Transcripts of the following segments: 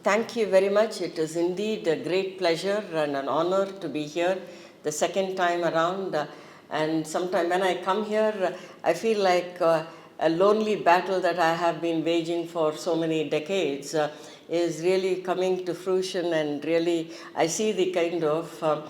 Thank you very much. It is indeed a great pleasure and an honor to be here the second time around. And sometime when I come here, I feel like a lonely battle that I have been waging for so many decades is really coming to fruition, and really I see the kind of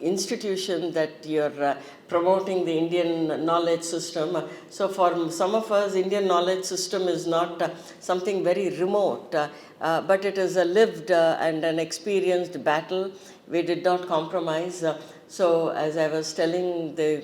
institution that you're promoting, the Indian knowledge system. So for some of us, Indian knowledge system is not something very remote, but it is a lived and an experienced battle. We did not compromise. So as I was telling the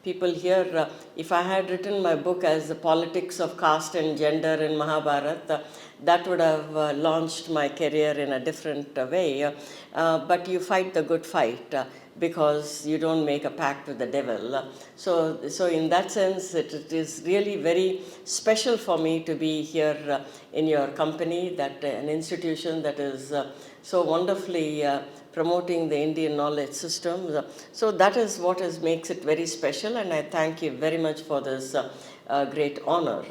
people here, if I had written my book as The Politics of Caste and Gender in Mahabharata, that would have launched my career in a different way. But you fight the good fight because you don't make a pact with the devil. So in that sense, it is really very special for me to be here in your company, that an institution that is so wonderfully promoting the Indian knowledge system. So that is what makes it very special, and I thank you very much for this great honor.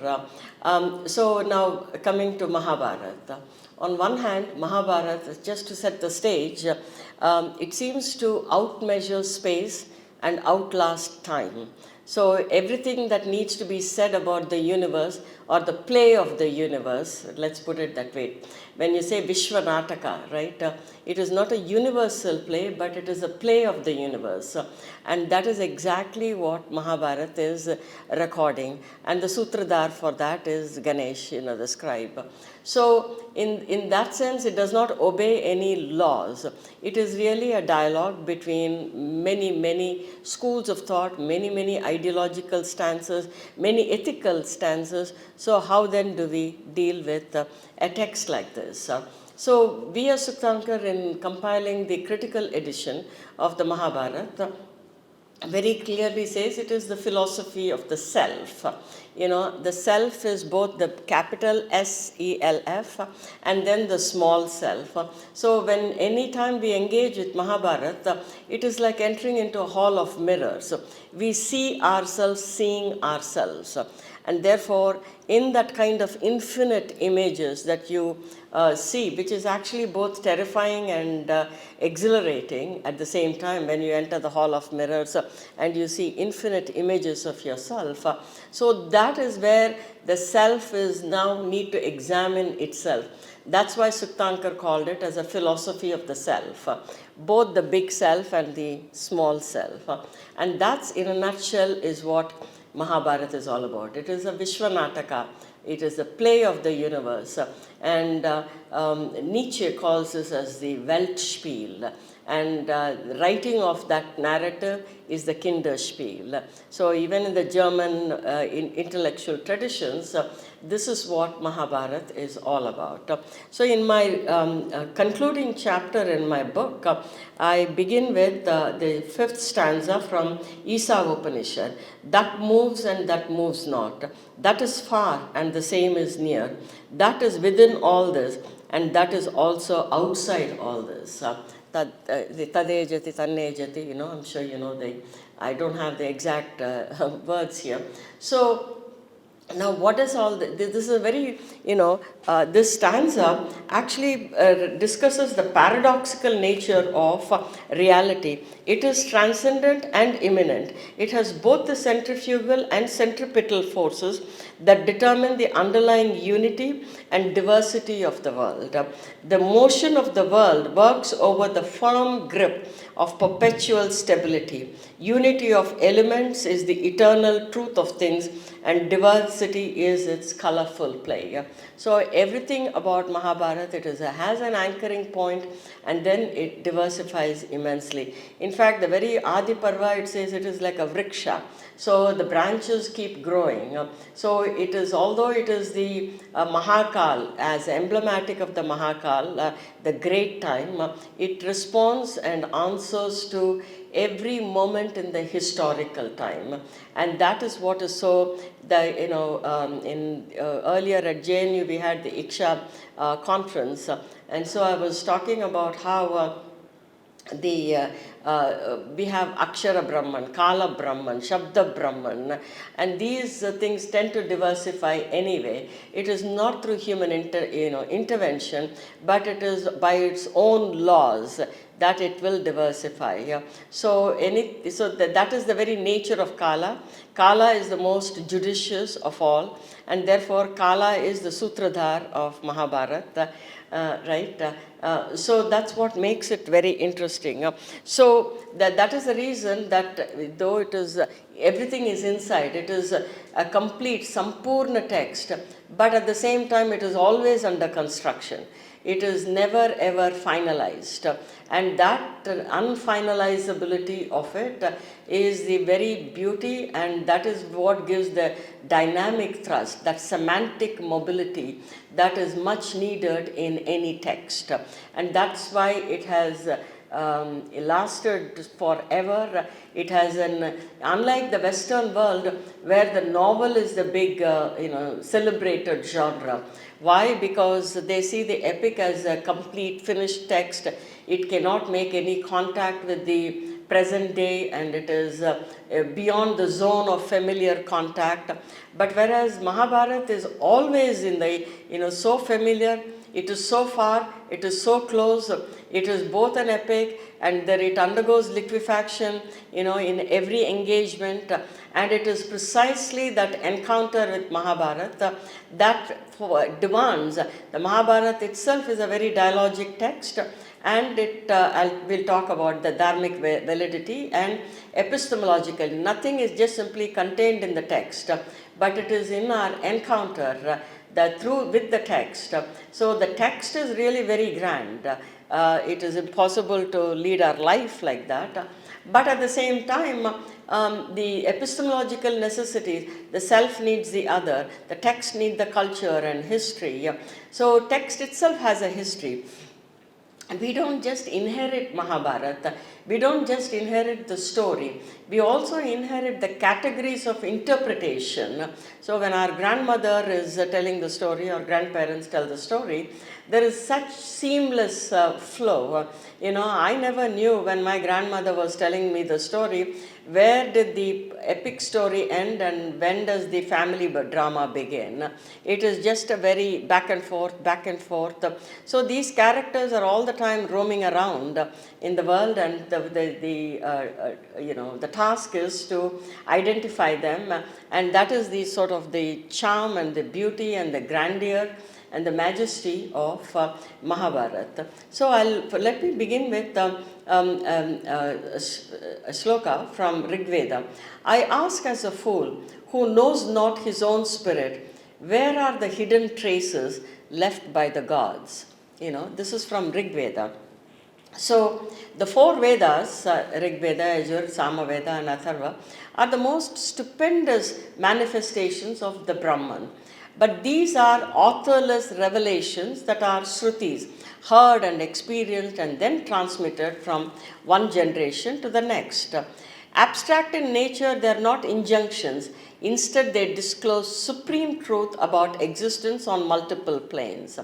So now coming to Mahabharata. On one hand, Mahabharata, just to set the stage, it seems to outmeasure space and outlast time. So everything that needs to be said about the universe or the play of the universe, let's put it that way. When you say Vishwanataka, right, it is not a universal play, but it is a play of the universe. And that is exactly what Mahabharata is recording. And the Sutradhar for that is Ganesh, the scribe. So in that sense, it does not obey any laws. It is really a dialogue between many schools of thought, many ideological stances, many ethical stances. So how then do we deal with a text like this? So V.S. Suktankar, in compiling the critical edition of the Mahabharata, very clearly says it is the philosophy of the self. The self is both the capital S-E-L-F and then the small self. So when any time we engage with Mahabharata, it is like entering into a hall of mirrors. We see ourselves seeing ourselves. And therefore, in that kind of infinite images that you see, which is actually both terrifying and exhilarating at the same time when you enter the hall of mirrors and you see infinite images of yourself. So that is where the self is now need to examine itself. That's why Suktankar called it as a philosophy of the self, both the big self and the small self. And that's, in a nutshell, is what Mahabharata is all about. It is a Vishwanataka. It is a play of the universe. And Nietzsche calls this as the Weltspiel. And writing of that narrative is the Kinderspiel. So even in the German intellectual traditions, this is what Mahabharata is all about. So in my concluding chapter in my book, I begin with the fifth stanza from Isa Upanishad. That moves and that moves not. That is far and the same is near. That is within all this and that is also outside all this. The tadejati, tannejati, I'm sure you know I don't have the exact words here. So now what is all this? This is a very, this stanza actually discusses the paradoxical nature of reality. It is transcendent and immanent. It has both the centrifugal and centripetal forces that determine the underlying unity and diversity of the world. The motion of the world works over the firm grip of perpetual stability. Unity of elements is the eternal truth of things, and diversity is its colorful play. So everything about Mahabharata, it has an anchoring point, and then it diversifies immensely. In fact, the very Adi Parva, it says it is like a vriksha. So the branches keep growing. So it is, although it is the Mahakal, as emblematic of the Mahakal, the great time, it responds and answers to every moment in the historical time. And that is what is so, earlier at JNU we had the Iksha conference. And so I was talking about how the we have Akshara Brahman, Kala Brahman, Shabda Brahman, and these things tend to diversify anyway. It is not through human intervention, but it is by its own laws that it will diversify. Yeah. So that is the very nature of Kala. Kala is the most judicious of all, and therefore Kala is the Sutradhar of Mahabharata. Right? So that's what makes it very interesting. So that is the reason that though it is everything is inside, it is a complete Sampurna text, but at the same time it is always under construction. It is never ever finalized, and that unfinalizability of it is the very beauty, and that is what gives the dynamic thrust, that semantic mobility that is much needed in any text, and that's why it has lasted forever. It has unlike the Western world where the novel is the big celebrated genre. Why? Because they see the epic as a complete finished text. It cannot make any contact with the present day, and it is beyond the zone of familiar contact. But whereas Mahabharata is always in the so familiar, it is so far, it is so close, it is both an epic, and that it undergoes liquefaction in every engagement, and it is precisely that encounter with Mahabharata that demands. The Mahabharata itself is a very dialogic text, and we'll talk about the Dharmic validity and epistemological. Nothing is just simply contained in the text, but it is in our encounter with the text. So the text is really very grand. It is impossible to lead our life like that. But at the same time, the epistemological necessities, the self needs the other, the text needs the culture and history. So text itself has a history. We don't just inherit Mahabharata, we don't just inherit the story, we also inherit the categories of interpretation. So when our grandmother is telling the story, or grandparents tell the story, there is such seamless flow. I never knew when my grandmother was telling me the story, where did the epic story end and when does the family drama begin. It is just a very back and forth. So these characters are all the time roaming around in the world, and the task is to identify them, and that is the sort of the charm and the beauty and the grandeur and the majesty of Mahabharata. So let me begin with a shloka from Rig Veda. I ask as a fool who knows not his own spirit, where are the hidden traces left by the gods? This is from Rig Veda. So the four Vedas, Rig Veda, Yajur, Sama Veda and Atharva, are the most stupendous manifestations of the Brahman. But these are authorless revelations that are Shrutis, heard and experienced and then transmitted from one generation to the next. Abstract in nature, they are not injunctions. Instead, they disclose supreme truth about existence on multiple planes.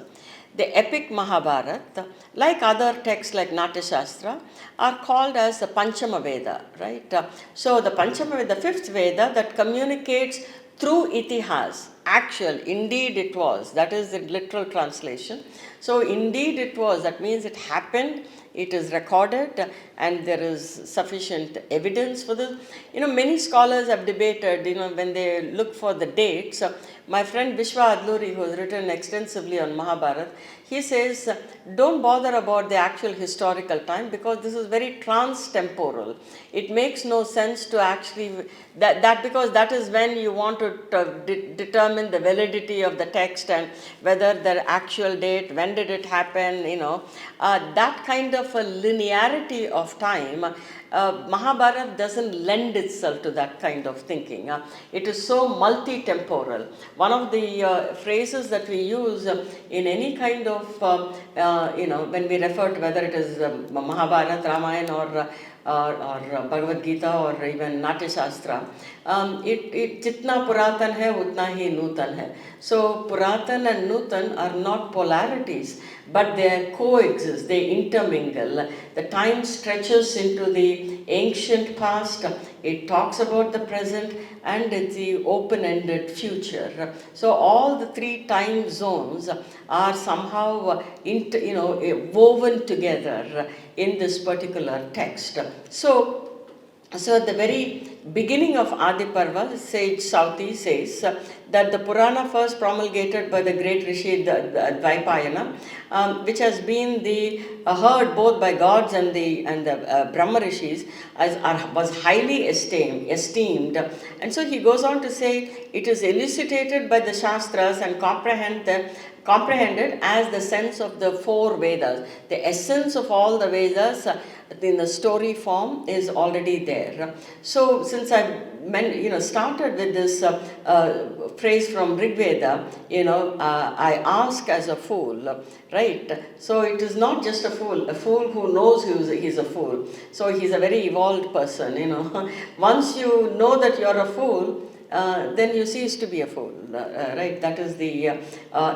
The epic Mahabharata, like other texts like Natya Shastra, are called as the Panchama Veda, right? So the Panchama Veda, the fifth Veda that communicates through itihas, actual, indeed it was, that is the literal translation. So indeed it was, that means it happened, it is recorded, and there is sufficient evidence for this. Many scholars have debated, when they look for the dates. My friend Vishwa Adluri, who has written extensively on Mahabharata, he says, don't bother about the actual historical time, because this is very trans-temporal. It makes no sense to actually, because that is when you want to determine the validity of the text and whether the actual date, when did it happen, that kind of a linearity of time. Mahabharata doesn't lend itself to that kind of thinking. It is so multi-temporal. One of the phrases that we use in any kind of, when we refer to whether it is Mahabharata, Ramayana or Bhagavad Gita or even Natya Shastra, it jitna Puratan hai, utna hi Nutan hai. So Puratan and Nutan are not polarities, but they coexist, they intermingle. The time stretches into the ancient past, it talks about the present, and it's the open-ended future. So all the three time zones are somehow woven together in this particular text. So at the very beginning of Adi Parva, Sage Sauti says that the Purana first promulgated by the great Rishi Dvaipayana, which has been heard both by gods and the Brahma Rishis, was highly esteemed. And so he goes on to say, it is elucidated by the Shastras and comprehended as the sense of the four Vedas. The essence of all the Vedas in the story form is already there. So since I started with this phrase from Rig Veda, I ask as a fool, right? So it is not just a fool who knows he's a fool. So he's a very evolved person, Once you know that you're a fool, then you cease to be a fool, right? That is the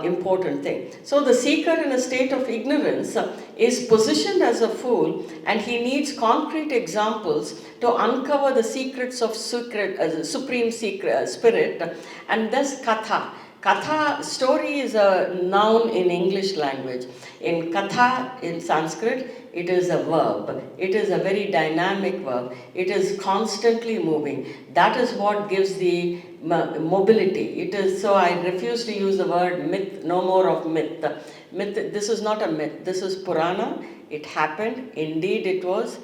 important thing. So the seeker in a state of ignorance is positioned as a fool, and he needs concrete examples to uncover the secrets of supreme spirit, and thus katha. Katha, story, is a noun in English language. In katha, in Sanskrit, it is a verb. It is a very dynamic verb. It is constantly moving. That is what gives the mobility. It is, so I refuse to use the word myth, no more of myth. Myth, this is not a myth. This is Purana. It happened. Indeed it was.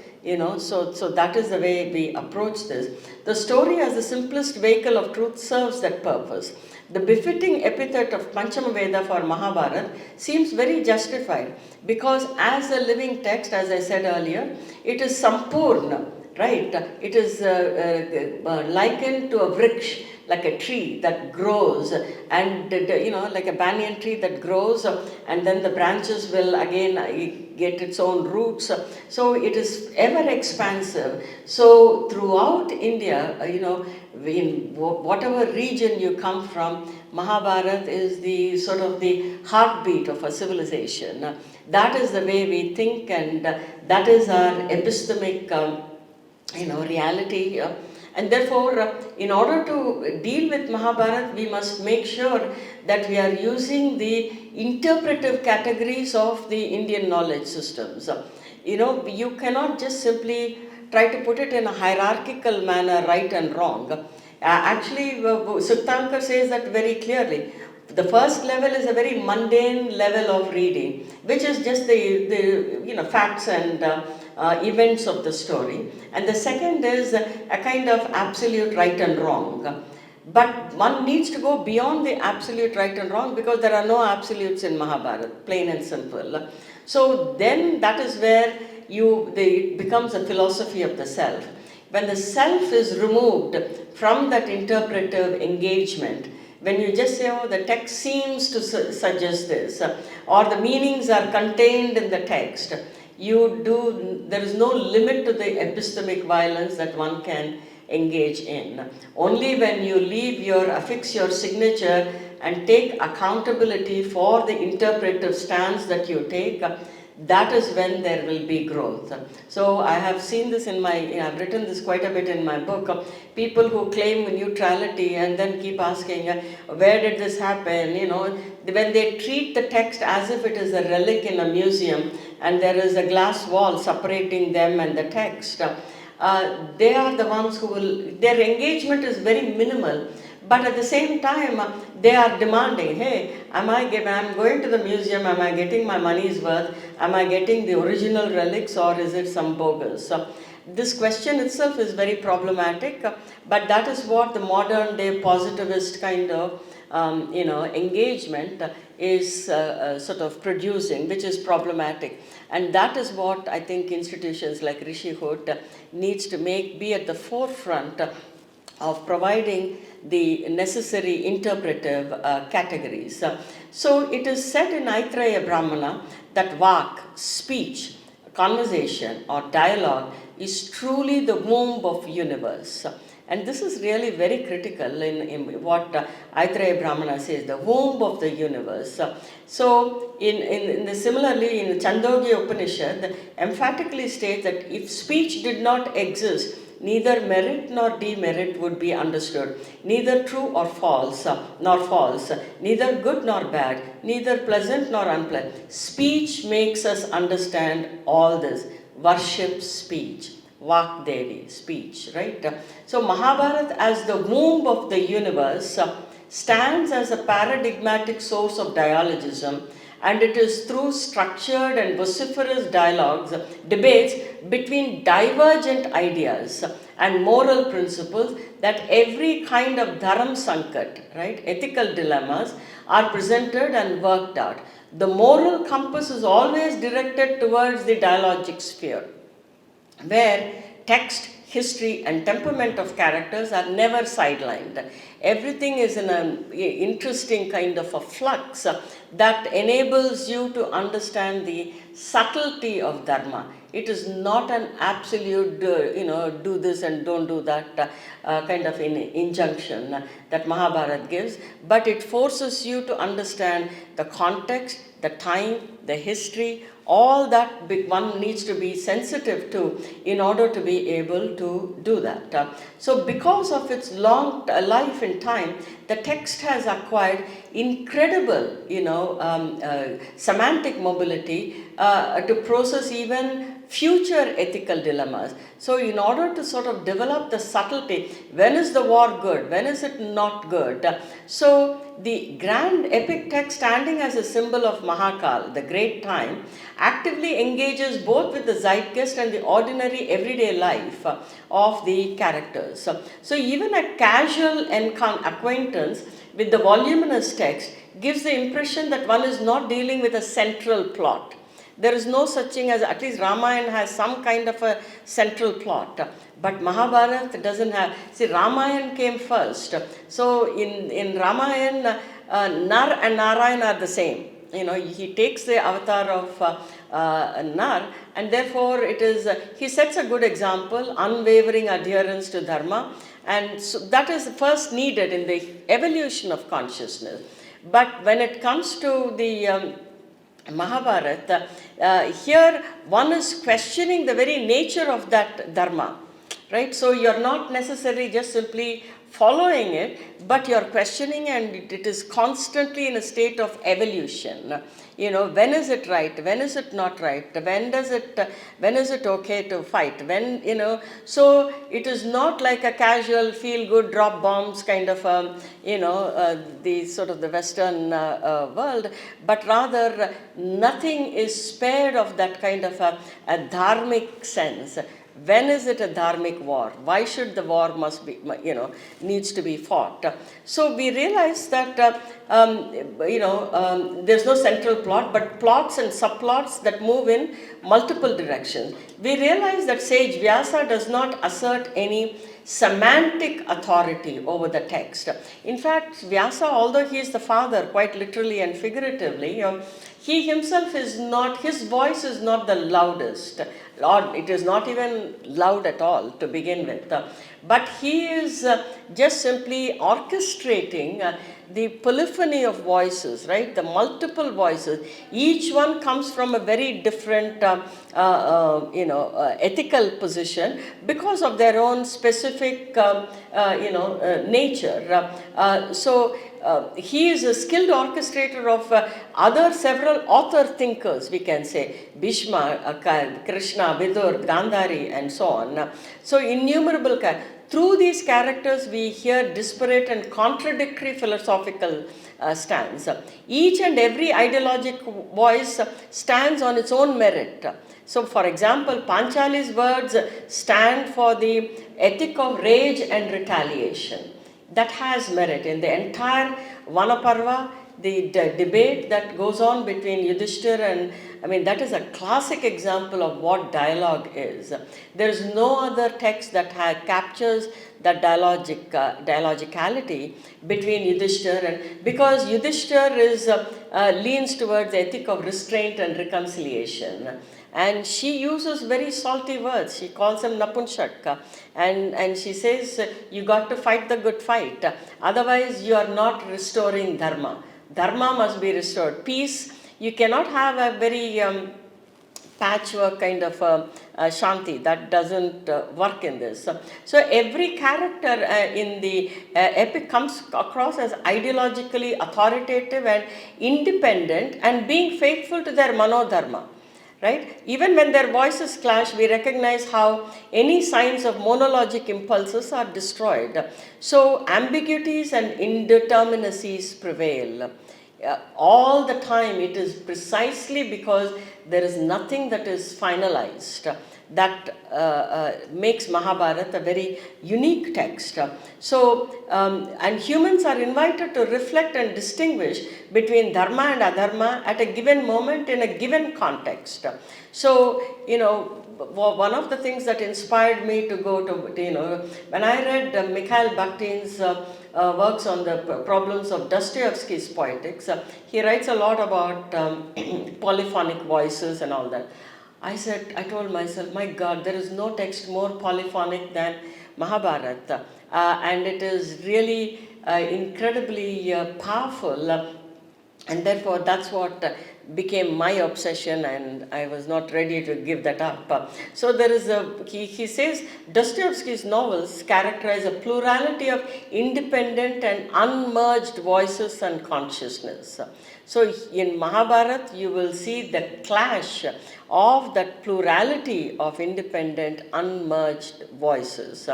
So that is the way we approach this. The story as the simplest vehicle of truth serves that purpose. The befitting epithet of Panchama Veda for Mahabharata seems very justified, because as a living text, as I said earlier, it is sampurna, right? It is likened to a vriksh, like a tree that grows, and like a banyan tree that grows, and then the branches will again get its own roots. So it is ever expansive. So throughout India, in whatever region you come from, Mahabharata is the sort of the heartbeat of a civilization. That is the way we think, and that is our epistemic, reality. And therefore, in order to deal with Mahabharata, we must make sure that we are using the interpretive categories of the Indian knowledge systems. You cannot just simply try to put it in a hierarchical manner, right and wrong. Actually, Suktankar says that very clearly. The first level is a very mundane level of reading, which is just the facts and events of the story. And the second is a kind of absolute right and wrong. But one needs to go beyond the absolute right and wrong, because there are no absolutes in Mahabharata, plain and simple. So then that is where it becomes a philosophy of the self. When the self is removed from that interpretive engagement, when you just say, oh, the text seems to suggest this, or the meanings are contained in the text, there is no limit to the epistemic violence that one can engage in. Only when you affix your signature and take accountability for the interpretive stance that you take, that is when there will be growth. So I have seen this I've written this quite a bit in my book, people who claim neutrality and then keep asking, where did this happen? When they treat the text as if it is a relic in a museum and there is a glass wall separating them and the text, they are the ones their engagement is very minimal. But at the same time, they are demanding, hey, I'm going to the museum, am I getting my money's worth? Am I getting the original relics, or is it some bogus? This question itself is very problematic, but that is what the modern day positivist kind of engagement is sort of producing, which is problematic. And that is what I think institutions like Rishihood needs to be at the forefront of providing the necessary interpretive categories. So it is said in Aitraya Brahmana that vak, speech, conversation or dialogue is truly the womb of universe. And this is really very critical in what Aitareya Brahmana says, the womb of the universe. So, similarly, in Chandogya Upanishad, emphatically states that if speech did not exist, neither merit nor demerit would be understood, neither true or false, nor false, neither good nor bad, neither pleasant nor unpleasant. Speech makes us understand all this. Worship speech. Vak Devi, speech, right? So Mahabharata as the womb of the universe stands as a paradigmatic source of dialogism, and it is through structured and vociferous dialogues, debates between divergent ideas and moral principles that every kind of dharam sankat, right, ethical dilemmas are presented and worked out. The moral compass is always directed towards the dialogic sphere, where text, history, and temperament of characters are never sidelined. Everything is in an interesting kind of a flux that enables you to understand the subtlety of Dharma. It is not an absolute, do this and don't do that kind of injunction that Mahabharata gives, but it forces you to understand the context, the time, the history, all that one needs to be sensitive to in order to be able to do that. So because of its long life in time, the text has acquired incredible, semantic mobility to process even future ethical dilemmas. So in order to sort of develop the subtlety, when is the war good, when is it not good? So the grand epic text, standing as a symbol of Mahakal, the great time, actively engages both with the zeitgeist and the ordinary everyday life of the characters. So even a casual acquaintance with the voluminous text gives the impression that one is not dealing with a central plot. There is no such thing as, at least Ramayana has some kind of a central plot. But Mahabharata doesn't have. See, Ramayana came first. So in Ramayana, Nar and Narayan are the same. He takes the avatar of Nar, and therefore it is, he sets a good example, unwavering adherence to Dharma, and so that is first needed in the evolution of consciousness. But when it comes to the Mahabharata, here one is questioning the very nature of that Dharma, right? So you're not necessarily just simply following it, but you're questioning, and it is constantly in a state of evolution. When is it right? When is it not right? When is it okay to fight? So it is not like a casual feel-good drop bombs kind of, the sort of the Western world, but rather nothing is spared of that kind of a dharmic sense. When is it a dharmic war? Why should the war needs to be fought? So we realize that, there's no central plot, but plots and subplots that move in multiple directions. We realize that sage Vyasa does not assert any semantic authority over the text. In fact, Vyasa, although he is the father, quite literally and figuratively, he himself is not, his voice is not the loudest. Lord, it is not even loud at all to begin with. But he is just simply orchestrating the polyphony of voices, right? The multiple voices. Each one comes from a very different, ethical position because of their own specific, nature. He is a skilled orchestrator of other several author thinkers, we can say, Bhishma, Krishna, Vidur, Gandhari, and so on. So innumerable through these characters we hear disparate and contradictory philosophical stands. Each and every ideologic voice stands on its own merit. So for example, Panchali's words stand for the ethic of rage and retaliation. That has merit. In the entire Vanaparva, the debate that goes on between Yudhishthir and, I mean, that is a classic example of what dialogue is. There is no other text that captures that dialogicality between Yudhishthir and, because Yudhishthir leans towards the ethic of restraint and reconciliation. And she uses very salty words. She calls him Napunshak. And she says, you got to fight the good fight. Otherwise, you are not restoring Dharma. Dharma must be restored. Peace, you cannot have a very patchwork kind of Shanti. That doesn't work in this. So every character in the epic comes across as ideologically authoritative and independent and being faithful to their manodharma. Right? Even when their voices clash, we recognize how any signs of monologic impulses are destroyed. So ambiguities and indeterminacies prevail. All the time, it is precisely because there is nothing that is finalized that makes Mahabharata a very unique text. So, and humans are invited to reflect and distinguish between Dharma and Adharma at a given moment in a given context. So, you know, one of the things that inspired me to go to, you know, when I read Mikhail Bakhtin's works on the problems of Dostoevsky's poetics, he writes a lot about polyphonic voices and all that. I told myself, my God, there is no text more polyphonic than Mahabharata. And it is really incredibly powerful. And therefore, that's what became my obsession, and I was not ready to give that up. So there is he says, Dostoevsky's novels characterize a plurality of independent and unmerged voices and consciousness. So in Mahabharata, you will see the clash of that plurality of independent, unmerged voices.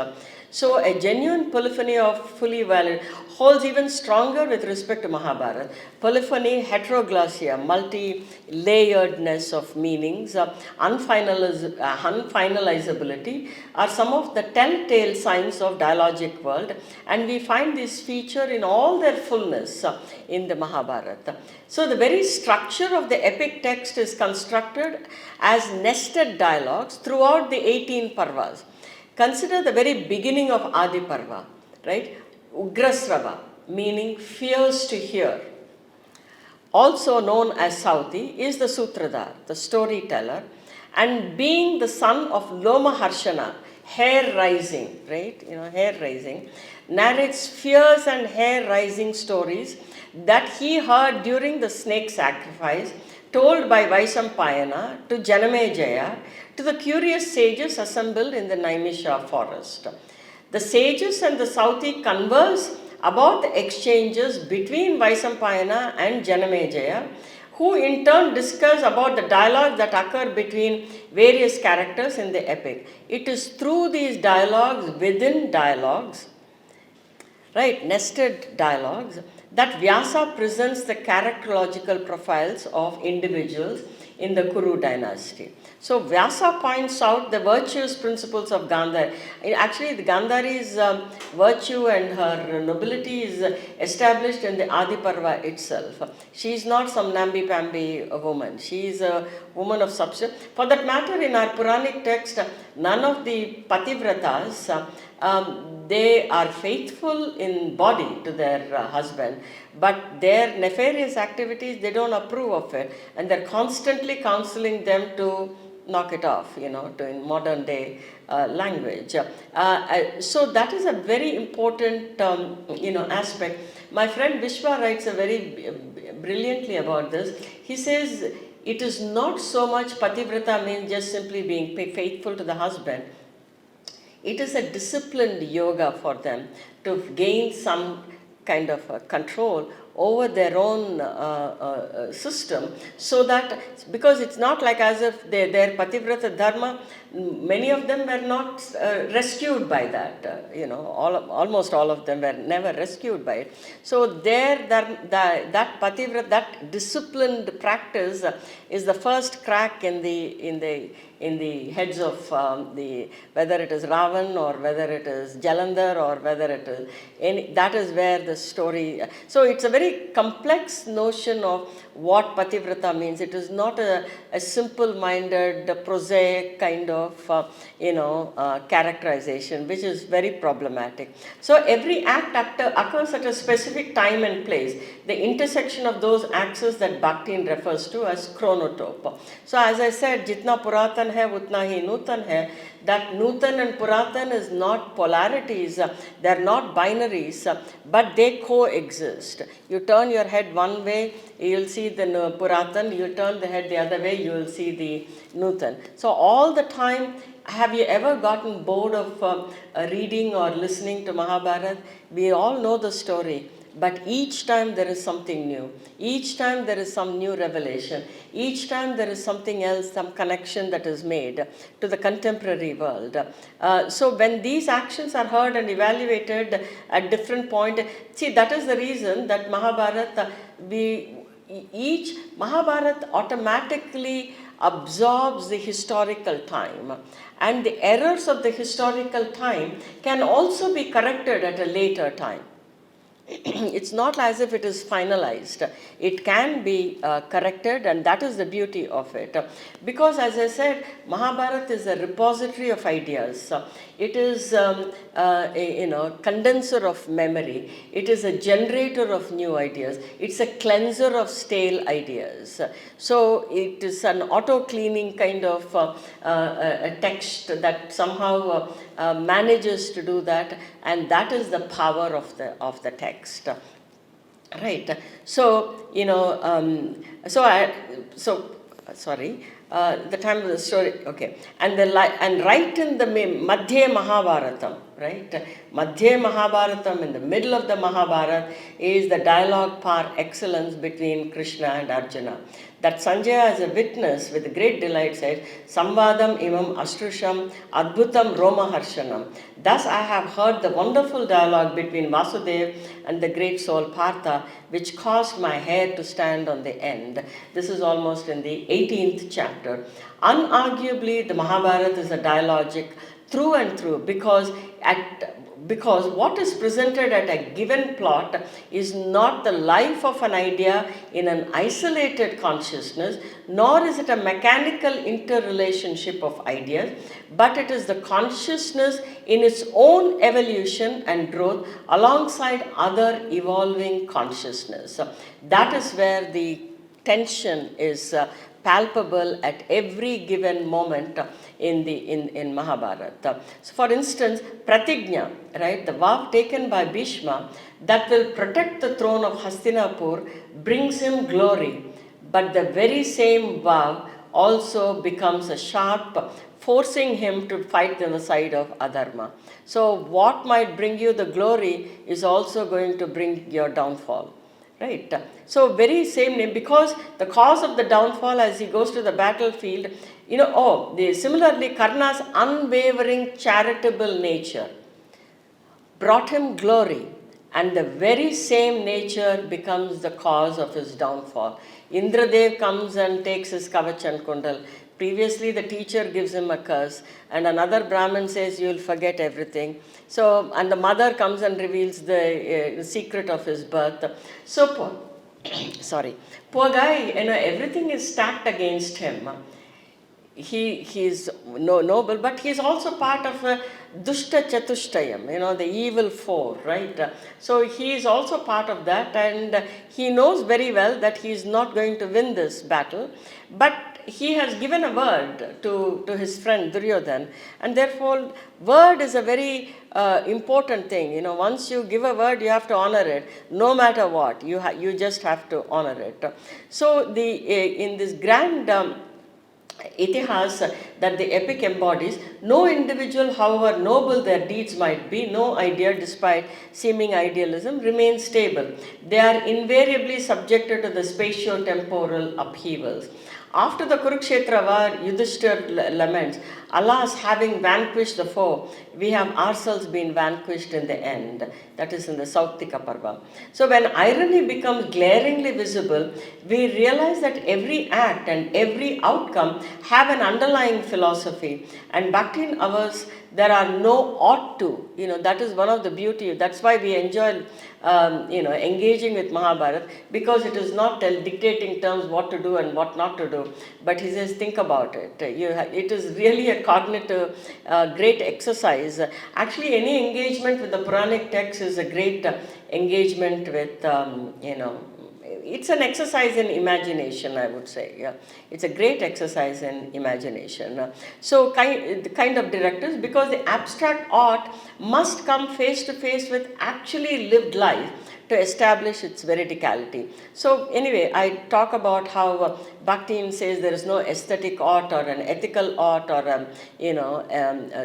So a genuine polyphony of fully valid holds even stronger with respect to Mahabharata. Polyphony, heteroglossia, multi-layeredness of meanings, unfinalizability are some of the telltale signs of dialogic world, and we find this feature in all their fullness in the Mahabharata. So the very structure of the epic text is constructed as nested dialogues throughout the 18 parvas. Consider the very beginning of Adi Parva, right? Ugrasrava, meaning fears to hear. Also known as Sauti, is the Sutradhar, the storyteller, and being the son of Loma Harshana, hair rising, right? You know, hair rising, narrates fierce and hair rising stories that he heard during the snake sacrifice told by Vaisampayana to Janamejaya to the curious sages assembled in the Naimisha forest. The sages and the Sauti converse about the exchanges between Vaisampayana and Janamejaya, who in turn discuss about the dialogue that occur between various characters in the epic. It is through these dialogues within dialogues, right, nested dialogues, that Vyasa presents the characterological profiles of individuals in the Kuru dynasty. So Vyasa points out the virtuous principles of Gandhari. Actually, the Gandhari's virtue and her nobility is established in the Adi Parva itself. She is not some namby-pamby woman. She is a woman of substance. For that matter, in our Puranic text, none of the Pativratas, they are faithful in body to their husband, but their nefarious activities, they don't approve of it, and they're constantly counseling them to knock it off, you know, to in modern day language. So that is a very important, you know, aspect. My friend Vishwa writes a very brilliantly about this. He says, it is not so much pativrata means just simply being faithful to the husband. It is a disciplined yoga for them to gain some kind of control over their own system, so that, because it's not like as if their pativrata dharma, many of them were not rescued by that, you know, almost all of them were never rescued by it. So that pativrata, that disciplined practice is the first crack in the in the heads of whether it is Ravan or whether it is Jalandhar or whether it is any, that is where the story, so it's a very complex notion of what Pativrata means. It is not a simple-minded, prosaic kind of, characterization, which is very problematic. So every act occurs at a specific time and place, the intersection of those axes that Bakhtin refers to as chronotope. So as I said, jitna puratan hai, utna hi nutan hai. That Nutan and Puratan is not polarities, they are not binaries, but they coexist. You turn your head one way, you will see the Puratan, you turn the head the other way, you will see the Nutan. So all the time, have you ever gotten bored of reading or listening to Mahabharata? We all know the story. But each time there is something new. Each time there is some new revelation. Each time there is something else, some connection that is made to the contemporary world. So when these actions are heard and evaluated at different points, see, that is the reason that Mahabharata, Mahabharata automatically absorbs the historical time. And the errors of the historical time can also be corrected at a later time. It's not as if it is finalized. It can be corrected, and that is the beauty of it. Because as I said, Mahabharata is a repository of ideas. It is a condenser of memory. It is a generator of new ideas. It's a cleanser of stale ideas. So it is an auto-cleaning kind of a text that somehow manages to do that, and that is the power of the text. Right. So the time of the story. Okay. And right in the Madhya Mahabharatam, right? Madhya Mahabharatam, in the middle of the Mahabharata, is the dialogue par excellence between Krishna and Arjuna. That Sanjaya, as a witness, with great delight says, Samvadam imam astrusham adbhutam romaharshanam. Thus I have heard the wonderful dialogue between Vasudev and the great soul Partha, which caused my hair to stand on the end. This is almost in the 18th chapter. Unarguably, the Mahabharata is a dialogic through and through, because what is presented at a given plot is not the life of an idea in an isolated consciousness, nor is it a mechanical interrelationship of ideas, but it is the consciousness in its own evolution and growth alongside other evolving consciousness. That is where the tension is palpable at every given moment in Mahabharata. So for instance, Pratigna, right, the vow taken by Bhishma that will protect the throne of Hastinapur brings him glory, but the very same vow also becomes a sharp, forcing him to fight on the side of adharma. So what might bring you the glory is also going to bring your downfall. Right. So very same name, because the cause of the downfall as he goes to the battlefield, similarly Karna's unwavering charitable nature brought him glory, and the very same nature becomes the cause of his downfall. Indradev comes and takes his kavach and kundal. Previously, the teacher gives him a curse, and another Brahmin says, "You will forget everything." So, and the mother comes and reveals the secret of his birth. So, poor guy, everything is stacked against him. He is noble, but he is also part of a dushta chatushtayam, the evil four, right? So he is also part of that, and he knows very well that he is not going to win this battle, but he has given a word to his friend Duryodhan, and therefore word is a very important thing. Once you give a word, you have to honor it, no matter what. You just have to honor it. So in this grand itihas that the epic embodies, no individual, however noble their deeds might be, no idea, despite seeming idealism, remains stable. They are invariably subjected to the spatio-temporal upheavals. After the Kurukshetra war, Yudhishthira laments, alas, having vanquished the foe, we have ourselves been vanquished in the end. That is in the Sauptika Parva. So when irony becomes glaringly visible, we realize that every act and every outcome have an underlying philosophy. And Bhakti in ours, there are no ought to. That is one of the beauty. That's why we enjoy, engaging with Mahabharata, because it is not dictating terms what to do and what not to do. But he says, think about it. It is really a cognitive, great exercise. Actually, any engagement with the Puranic text is a great engagement with, it's an exercise in imagination, I would say. Yeah. It's a great exercise in imagination. So kind of directives, because the abstract art must come face to face with actually lived life to establish its veridicality. So anyway, I talk about how Bakhtin says there is no aesthetic art or an ethical art or a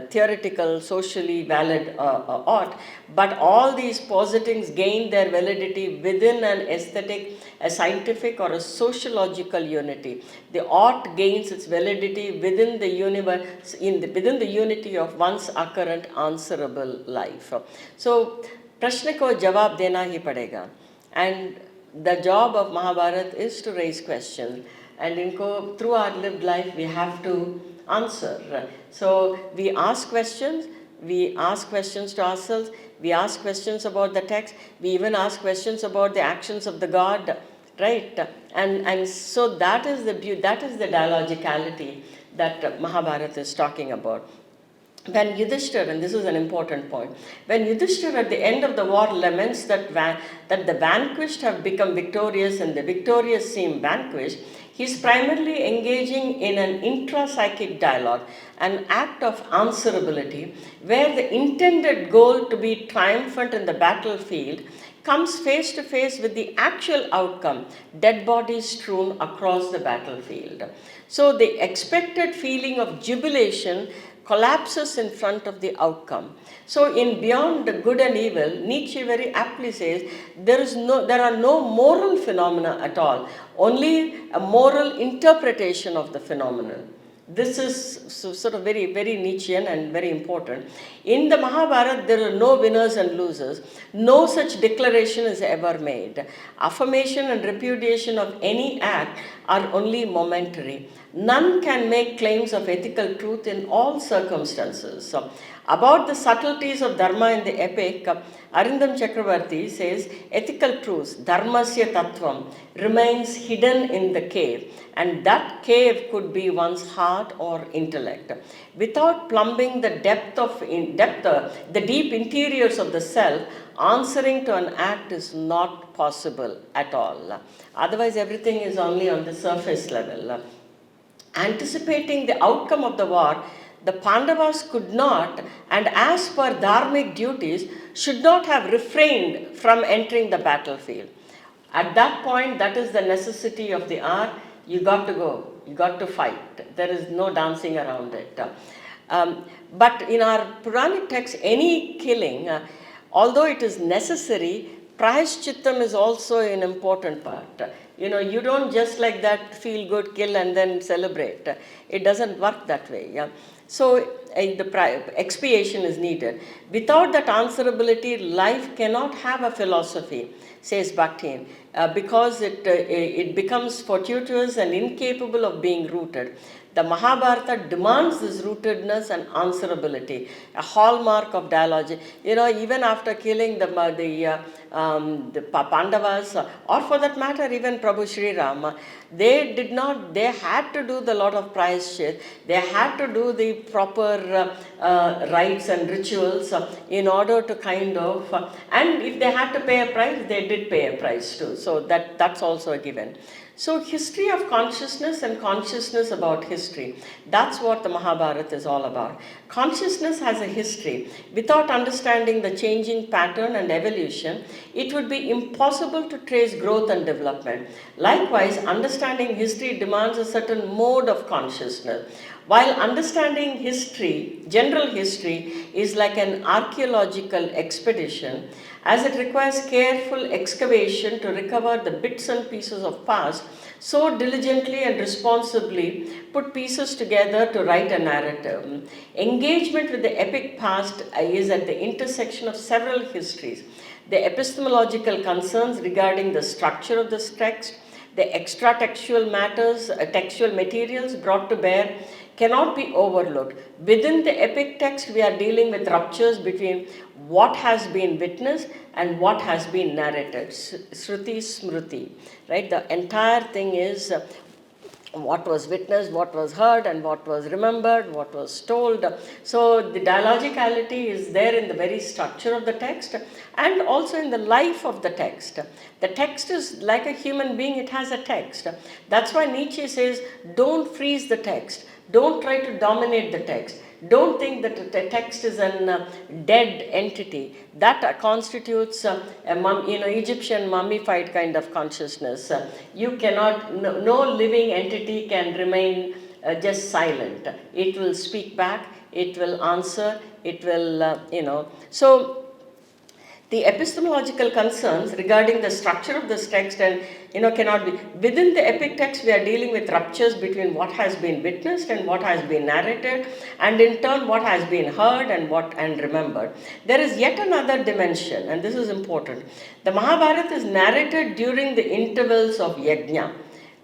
theoretical, socially valid art, but all these positings gain their validity within an aesthetic, a scientific or a sociological unity. The art gains its validity within the universe, within the unity of one's occurrent answerable life. So प्रश्न को जवाब देना ही पड़ेगा, and the job of Mahabharata is to raise questions, and इनको through our lived life we have to answer. So we ask questions to ourselves, we ask questions about the text, we even ask questions about the actions of the God, right? And so that is the dialogicality that Mahabharata is talking about. When Yudhishthira, and this is an important point, when Yudhishthira at the end of the war laments that the vanquished have become victorious and the victorious seem vanquished, he is primarily engaging in an intra-psychic dialogue, an act of answerability, where the intended goal to be triumphant in the battlefield comes face to face with the actual outcome, dead bodies strewn across the battlefield. So the expected feeling of jubilation collapses in front of the outcome. So in Beyond the Good and Evil, Nietzsche very aptly says, there are no moral phenomena at all, only a moral interpretation of the phenomenon. This is sort of very, very Nietzschean and very important. In the Mahabharata, there are no winners and losers. No such declaration is ever made. Affirmation and repudiation of any act are only momentary. None can make claims of ethical truth in all circumstances. So, about the subtleties of Dharma in the epic, Arindam Chakravarti says, ethical truths, Dharmasya Tattvam, remains hidden in the cave, and that cave could be one's heart or intellect. Without plumbing the the deep interiors of the self, answering to an act is not possible at all. Otherwise, everything is only on the surface level. Anticipating the outcome of the war, the Pandavas could not, and as per Dharmic duties, should not have refrained from entering the battlefield. At that point, that is the necessity of the hour. You got to go. You got to fight. There is no dancing around it. But in our Puranic text, any killing, although it is necessary, Prayashchittam is also an important part. You don't just like that feel good, kill and then celebrate. It doesn't work that way. Yeah? So the expiation is needed. Without that answerability, life cannot have a philosophy, says Bakhtin, because it becomes fortuitous and incapable of being rooted. The Mahabharata demands this rootedness and answerability, a hallmark of dialogy. Even after killing the Pandavas, or for that matter, even Prabhu Sri Rama, they had to do the lot of prayashchit, they had to do the proper rites and rituals in order to kind of, and if they had to pay a price, they did pay a price too. So that's also a given. So history of consciousness and consciousness about history, that's what the Mahabharata is all about. Consciousness has a history. Without understanding the changing pattern and evolution, it would be impossible to trace growth and development. Likewise, understanding history demands a certain mode of consciousness. While understanding history, general history, is like an archaeological expedition, as it requires careful excavation to recover the bits and pieces of past, so diligently and responsibly put pieces together to write a narrative. Engagement with the epic past is at the intersection of several histories. The epistemological concerns regarding the structure of this text, the extra-textual matters, textual materials brought to bear cannot be overlooked. Within the epic text, we are dealing with ruptures between what has been witnessed and what has been narrated. Shruti, Smruti, right? The entire thing is what was witnessed, what was heard, and what was remembered, what was told. So the dialogicality is there in the very structure of the text and also in the life of the text. The text is like a human being, it has a text. That's why Nietzsche says, don't freeze the text. Don't try to dominate the text. Don't think that the text is a dead entity. That constitutes a Egyptian mummified kind of consciousness. You cannot, no living entity can remain just silent. It will speak back, it will answer, it will, So, the epistemological concerns regarding the structure of this text and cannot be within the epic text. We are dealing with ruptures between what has been witnessed and what has been narrated, and in turn what has been heard and remembered. There is yet another dimension, and this is important. The Mahabharata is narrated during the intervals of yajna,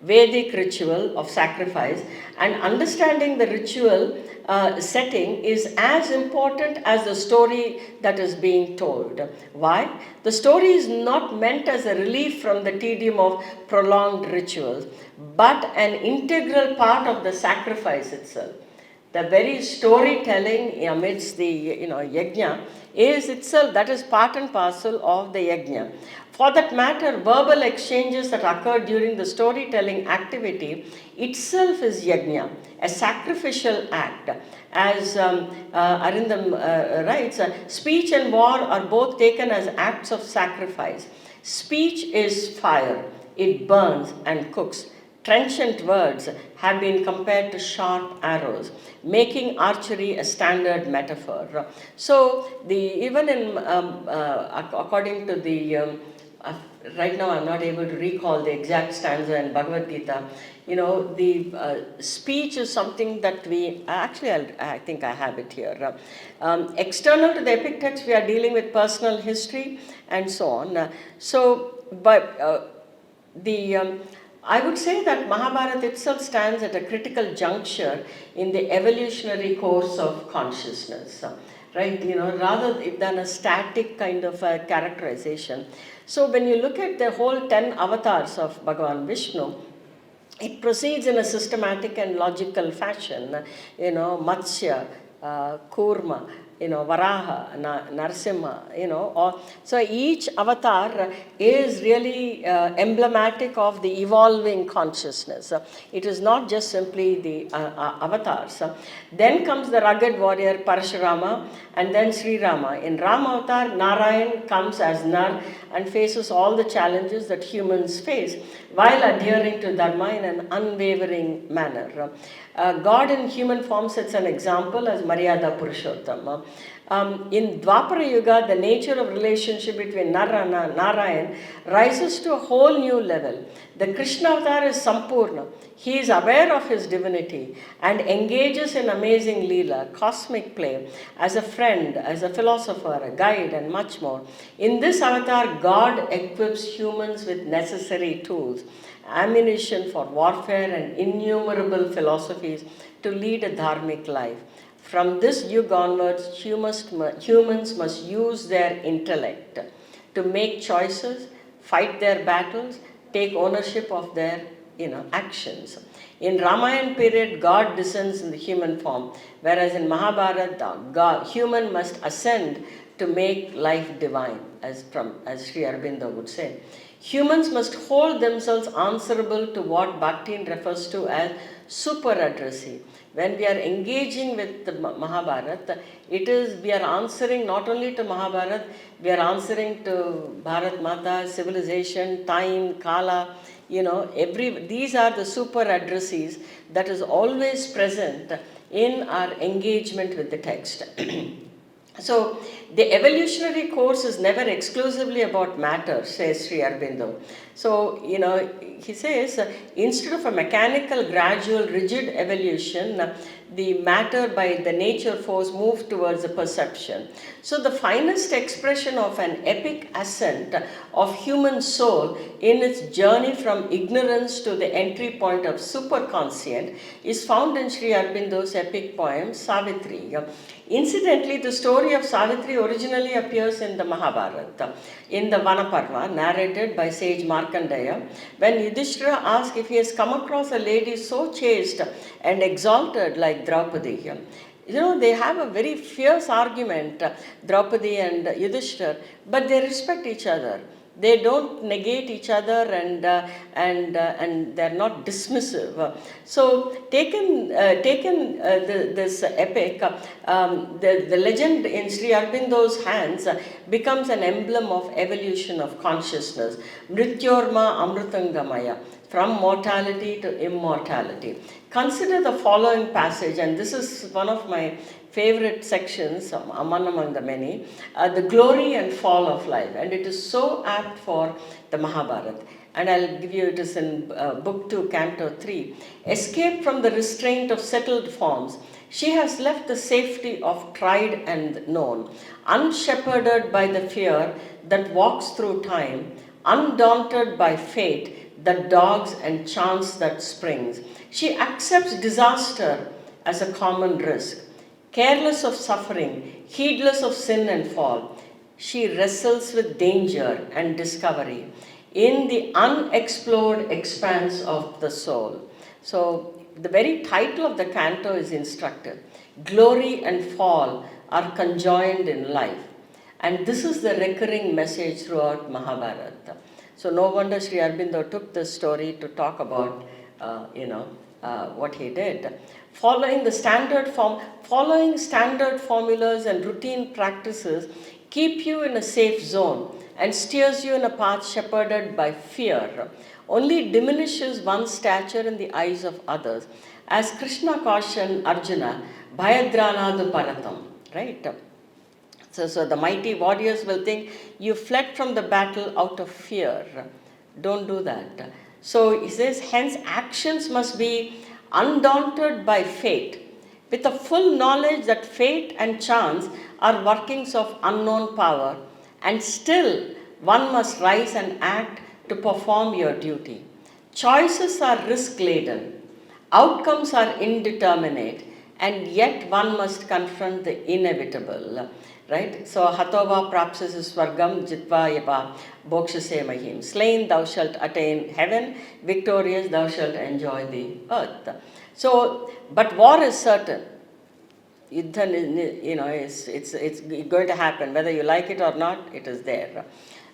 Vedic ritual of sacrifice, and understanding the ritual setting is as important as the story that is being told. Why? The story is not meant as a relief from the tedium of prolonged rituals, but an integral part of the sacrifice itself. The very storytelling amidst the yajna is itself, that is part and parcel of the yajna. For that matter, verbal exchanges that occur during the storytelling activity itself is yajna, a sacrificial act. As Arindam writes, speech and war are both taken as acts of sacrifice. Speech is fire, it burns and cooks. Trenchant words have been compared to sharp arrows, making archery a standard metaphor. So, even in according to the right now I'm not able to recall the exact stanza in Bhagavad Gita. The speech is something that we actually I think I have it here. External to the epic text, we are dealing with personal history and so on. I would say that Mahabharata itself stands at a critical juncture in the evolutionary course of consciousness, right? Rather than a static kind of a characterization. So when you look at the whole 10 avatars of Bhagavan Vishnu, it proceeds in a systematic and logical fashion. Matsya, Kurma, Varaha, Narsimha, so each avatar is really emblematic of the evolving consciousness. It is not just simply the avatars. Then comes the rugged warrior Parashurama and then Sri Rama. In Rama avatar, Narayan comes as Nar and faces all the challenges that humans face while adhering to Dharma in an unwavering manner. God in human form sets an example as Maryada Purushottam. In Dwapara Yuga, the nature of relationship between Nara and Narayan rises to a whole new level. The Krishna avatar is Sampurna. He is aware of his divinity and engages in amazing Leela, cosmic play, as a friend, as a philosopher, a guide, and much more. In this avatar, God equips humans with necessary tools, ammunition for warfare, and innumerable philosophies to lead a dharmic life. From this yuga onwards, humans must use their intellect to make choices, fight their battles, take ownership of their actions. In Ramayana period, God descends in the human form, whereas in Mahabharata, human must ascend to make life divine, as Sri Aurobindo would say. Humans must hold themselves answerable to what Bhakti refers to as super addressee. When we are engaging with the Mahabharata, we are answering not only to Mahabharata, we are answering to Bharat Mata, civilization, time, Kala, these are the super addressees that is always present in our engagement with the text. So the evolutionary course is never exclusively about matter, says Sri Aurobindo. So, he says instead of a mechanical, gradual, rigid evolution, the matter by the nature force moved towards a perception. So the finest expression of an epic ascent of human soul in its journey from ignorance to the entry point of superconscient is found in Sri Aurobindo's epic poem Savitri. Incidentally, the story of Savitri originally appears in the Mahabharata, in the Vanaparva, narrated by sage Markandeya, when Yudhishthira asks if he has come across a lady so chaste and exalted like Draupadi. They have a very fierce argument, Draupadi and Yudhishthira, but they respect each other. They don't negate each other, and they're not dismissive. So, taken this epic, the legend in Sri Aurobindo's hands becomes an emblem of evolution of consciousness. Mrityorma Amrutangamaya, from mortality to immortality. Consider the following passage, and this is one of my favorite sections among the many, the glory and fall of life, and it is so apt for the Mahabharata. And I'll give you, it is in Book 2, Canto 3. Escape from the restraint of settled forms, she has left the safety of tried and known, unshepherded by the fear that walks through time, undaunted by fate that dogs and chance that springs. She accepts disaster as a common risk. Careless of suffering, heedless of sin and fall, she wrestles with danger and discovery in the unexplored expanse of the soul. So, the very title of the canto is instructive. Glory and fall are conjoined in life. And this is the recurring message throughout Mahabharata. So, no wonder Sri Aurobindo took this story to talk about, what he did. Following standard formulas and routine practices keep you in a safe zone and steers you in a path shepherded by fear, only diminishes one's stature in the eyes of others. As Krishna cautioned Arjuna, Bhayadranadu Paratam, right? So the mighty warriors will think you fled from the battle out of fear. Don't do that. So he says, hence actions must be undaunted by fate, with a full knowledge that fate and chance are workings of unknown power, and still one must rise and act to perform your duty. Choices are risk-laden, outcomes are indeterminate, and yet one must confront the inevitable. Right? So, Hatova prapsas swargam jitva yapa bokshase mahim. Slain thou shalt attain heaven, victorious thou shalt enjoy the earth. So, but war is certain. Yuddha, it's going to happen. Whether you like it or not, it is there.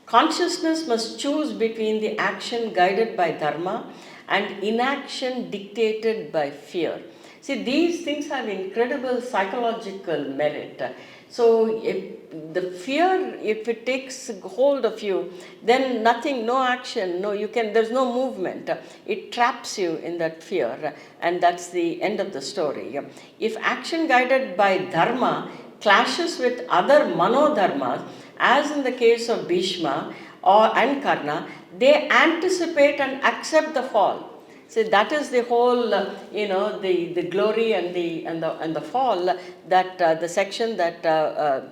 Consciousness must choose between the action guided by Dharma and inaction dictated by fear. See, these things have incredible psychological merit. So, if the fear, if it takes hold of you, then nothing, no action, there's no movement. It traps you in that fear, and that's the end of the story. If action guided by Dharma clashes with other manodharmas, as in the case of Bhishma and Karna, they anticipate and accept the fall. So that is the whole, the glory and the fall, that the section that, the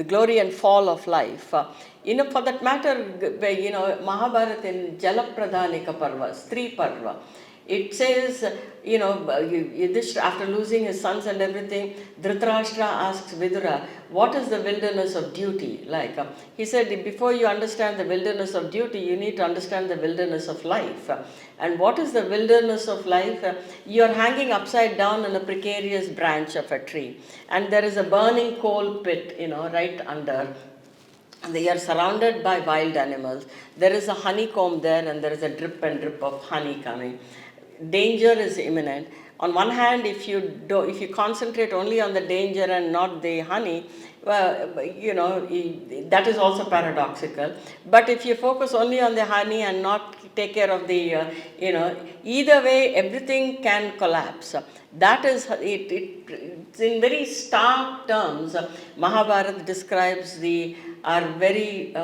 glory and fall of life. For that matter, Mahabharata in Jalapradhanika Parvas, 3 Parva, it says, Yudhishthira, after losing his sons and everything, Dhritarashtra asks Vidura, what is the wilderness of duty like? He said, before you understand the wilderness of duty, you need to understand the wilderness of life. And what is the wilderness of life? You are hanging upside down in a precarious branch of a tree, and there is a burning coal pit, right under. And they are surrounded by wild animals. There is a honeycomb there, and there is a drip and drip of honey coming. Danger is imminent. On one hand, if you concentrate only on the danger and not the honey, that is also paradoxical. But if you focus only on the honey and not take care of the, either way, everything can collapse. That is, it's in very stark terms. Mahabharata describes our very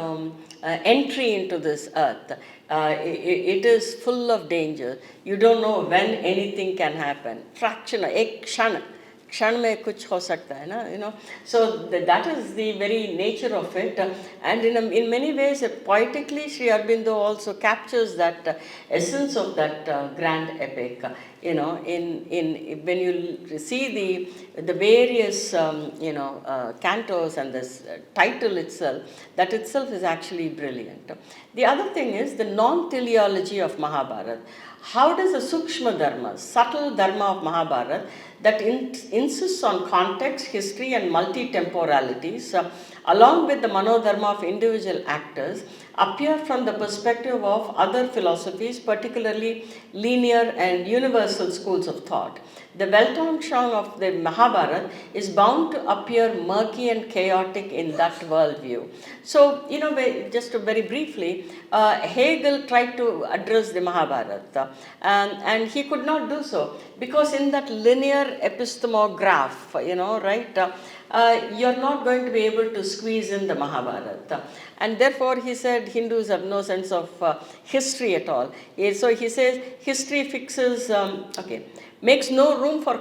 entry into this earth. It is full of danger. You don't know when anything can happen. Fraction, ek kshan. क्षण में कुछ हो सकता है ना, so that is the very nature of it, and in many ways poetically Sri Aurobindo also captures that essence of that grand epic. In when you see the various cantos and this title itself, that itself is actually brilliant. The other thing is the non-teleology of Mahabharata. How does the Sukshma Dharma, subtle Dharma of Mahabharata, that insists on context, history and multi-temporalities, along with the Manodharma of individual actors, appear from the perspective of other philosophies, particularly linear and universal schools of thought? The Weltanschauung of the Mahabharata is bound to appear murky and chaotic in that worldview. So, just very briefly, Hegel tried to address the Mahabharata, and he could not do so because in that linear epistemograph, you're not going to be able to squeeze in the Mahabharata. And therefore, he said Hindus have no sense of history at all. So he says history fixes, makes no room for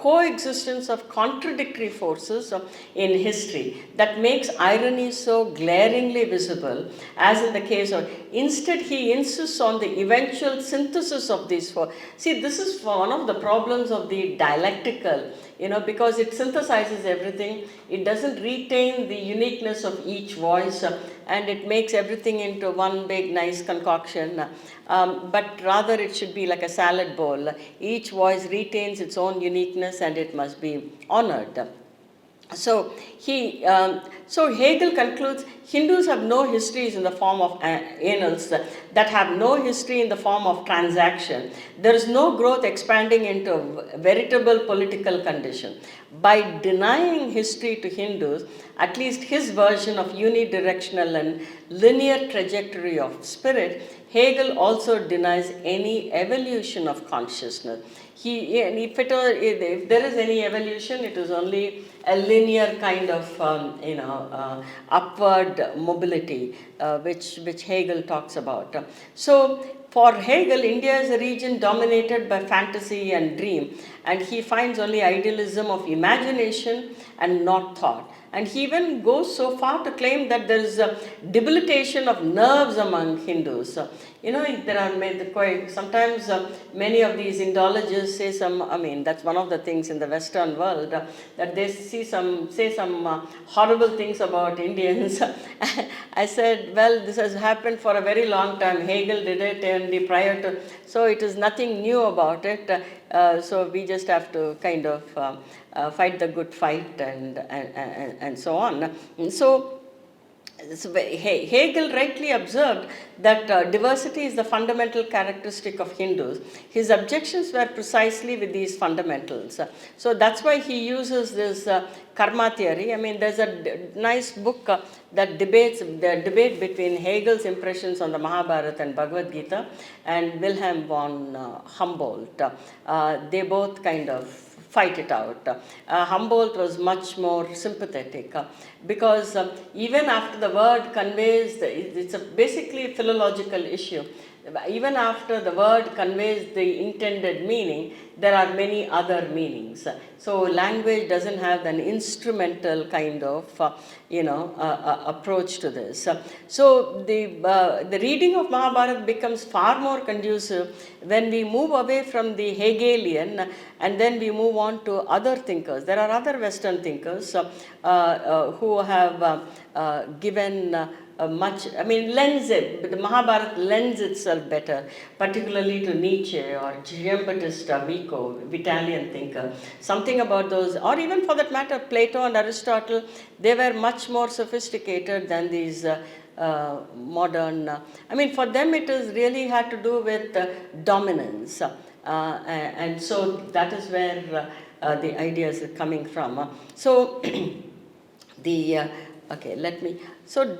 coexistence of contradictory forces in history that makes irony so glaringly visible as in the case of, instead he insists on the eventual synthesis of these four. See, this is one of the problems of the dialectical, because it synthesizes everything, it doesn't retain the uniqueness of each voice, and it makes everything into one big nice concoction, but rather it should be like a salad bowl. Each voice retains its own uniqueness and it must be honored. So Hegel concludes Hindus have no histories in the form of annals that have no history in the form of transaction. There is no growth expanding into a veritable political condition. By denying history to Hindus, at least his version of unidirectional and linear trajectory of spirit, Hegel also denies any evolution of consciousness. If there is any evolution, it is only a linear kind of upward mobility, which Hegel talks about. So for Hegel, India is a region dominated by fantasy and dream, and he finds only idealism of imagination and not thought. And he even goes so far to claim that there is a debilitation of nerves among Hindus. There are sometimes many of these Indologists say that's one of the things in the Western world, that they say some horrible things about Indians. I said, well, this has happened for a very long time. Hegel did it and prior to, so it is nothing new about it. So we just have to kind of fight the good fight and so on. So Hegel rightly observed that diversity is the fundamental characteristic of Hindus. His objections were precisely with these fundamentals. So that's why he uses this karma theory. I mean, there's a nice book that debates the debate between Hegel's impressions on the Mahabharata and Bhagavad Gita and Wilhelm von Humboldt. They both kind of fight it out. Humboldt was much more sympathetic because even after the word conveys, it's a basically philological issue. Even after the word conveys the intended meaning, there are many other meanings. So language doesn't have an instrumental kind of, approach to this. So the reading of Mahabharata becomes far more conducive when we move away from the Hegelian and then we move on to other thinkers. There are other Western thinkers who have given the Mahabharata lends itself better, particularly to Nietzsche or Giambattista Vico, Italian thinker. Something about those, or even for that matter, Plato and Aristotle, they were much more sophisticated than these modern. For them it is really had to do with dominance. And so that is where the ideas are coming from. So the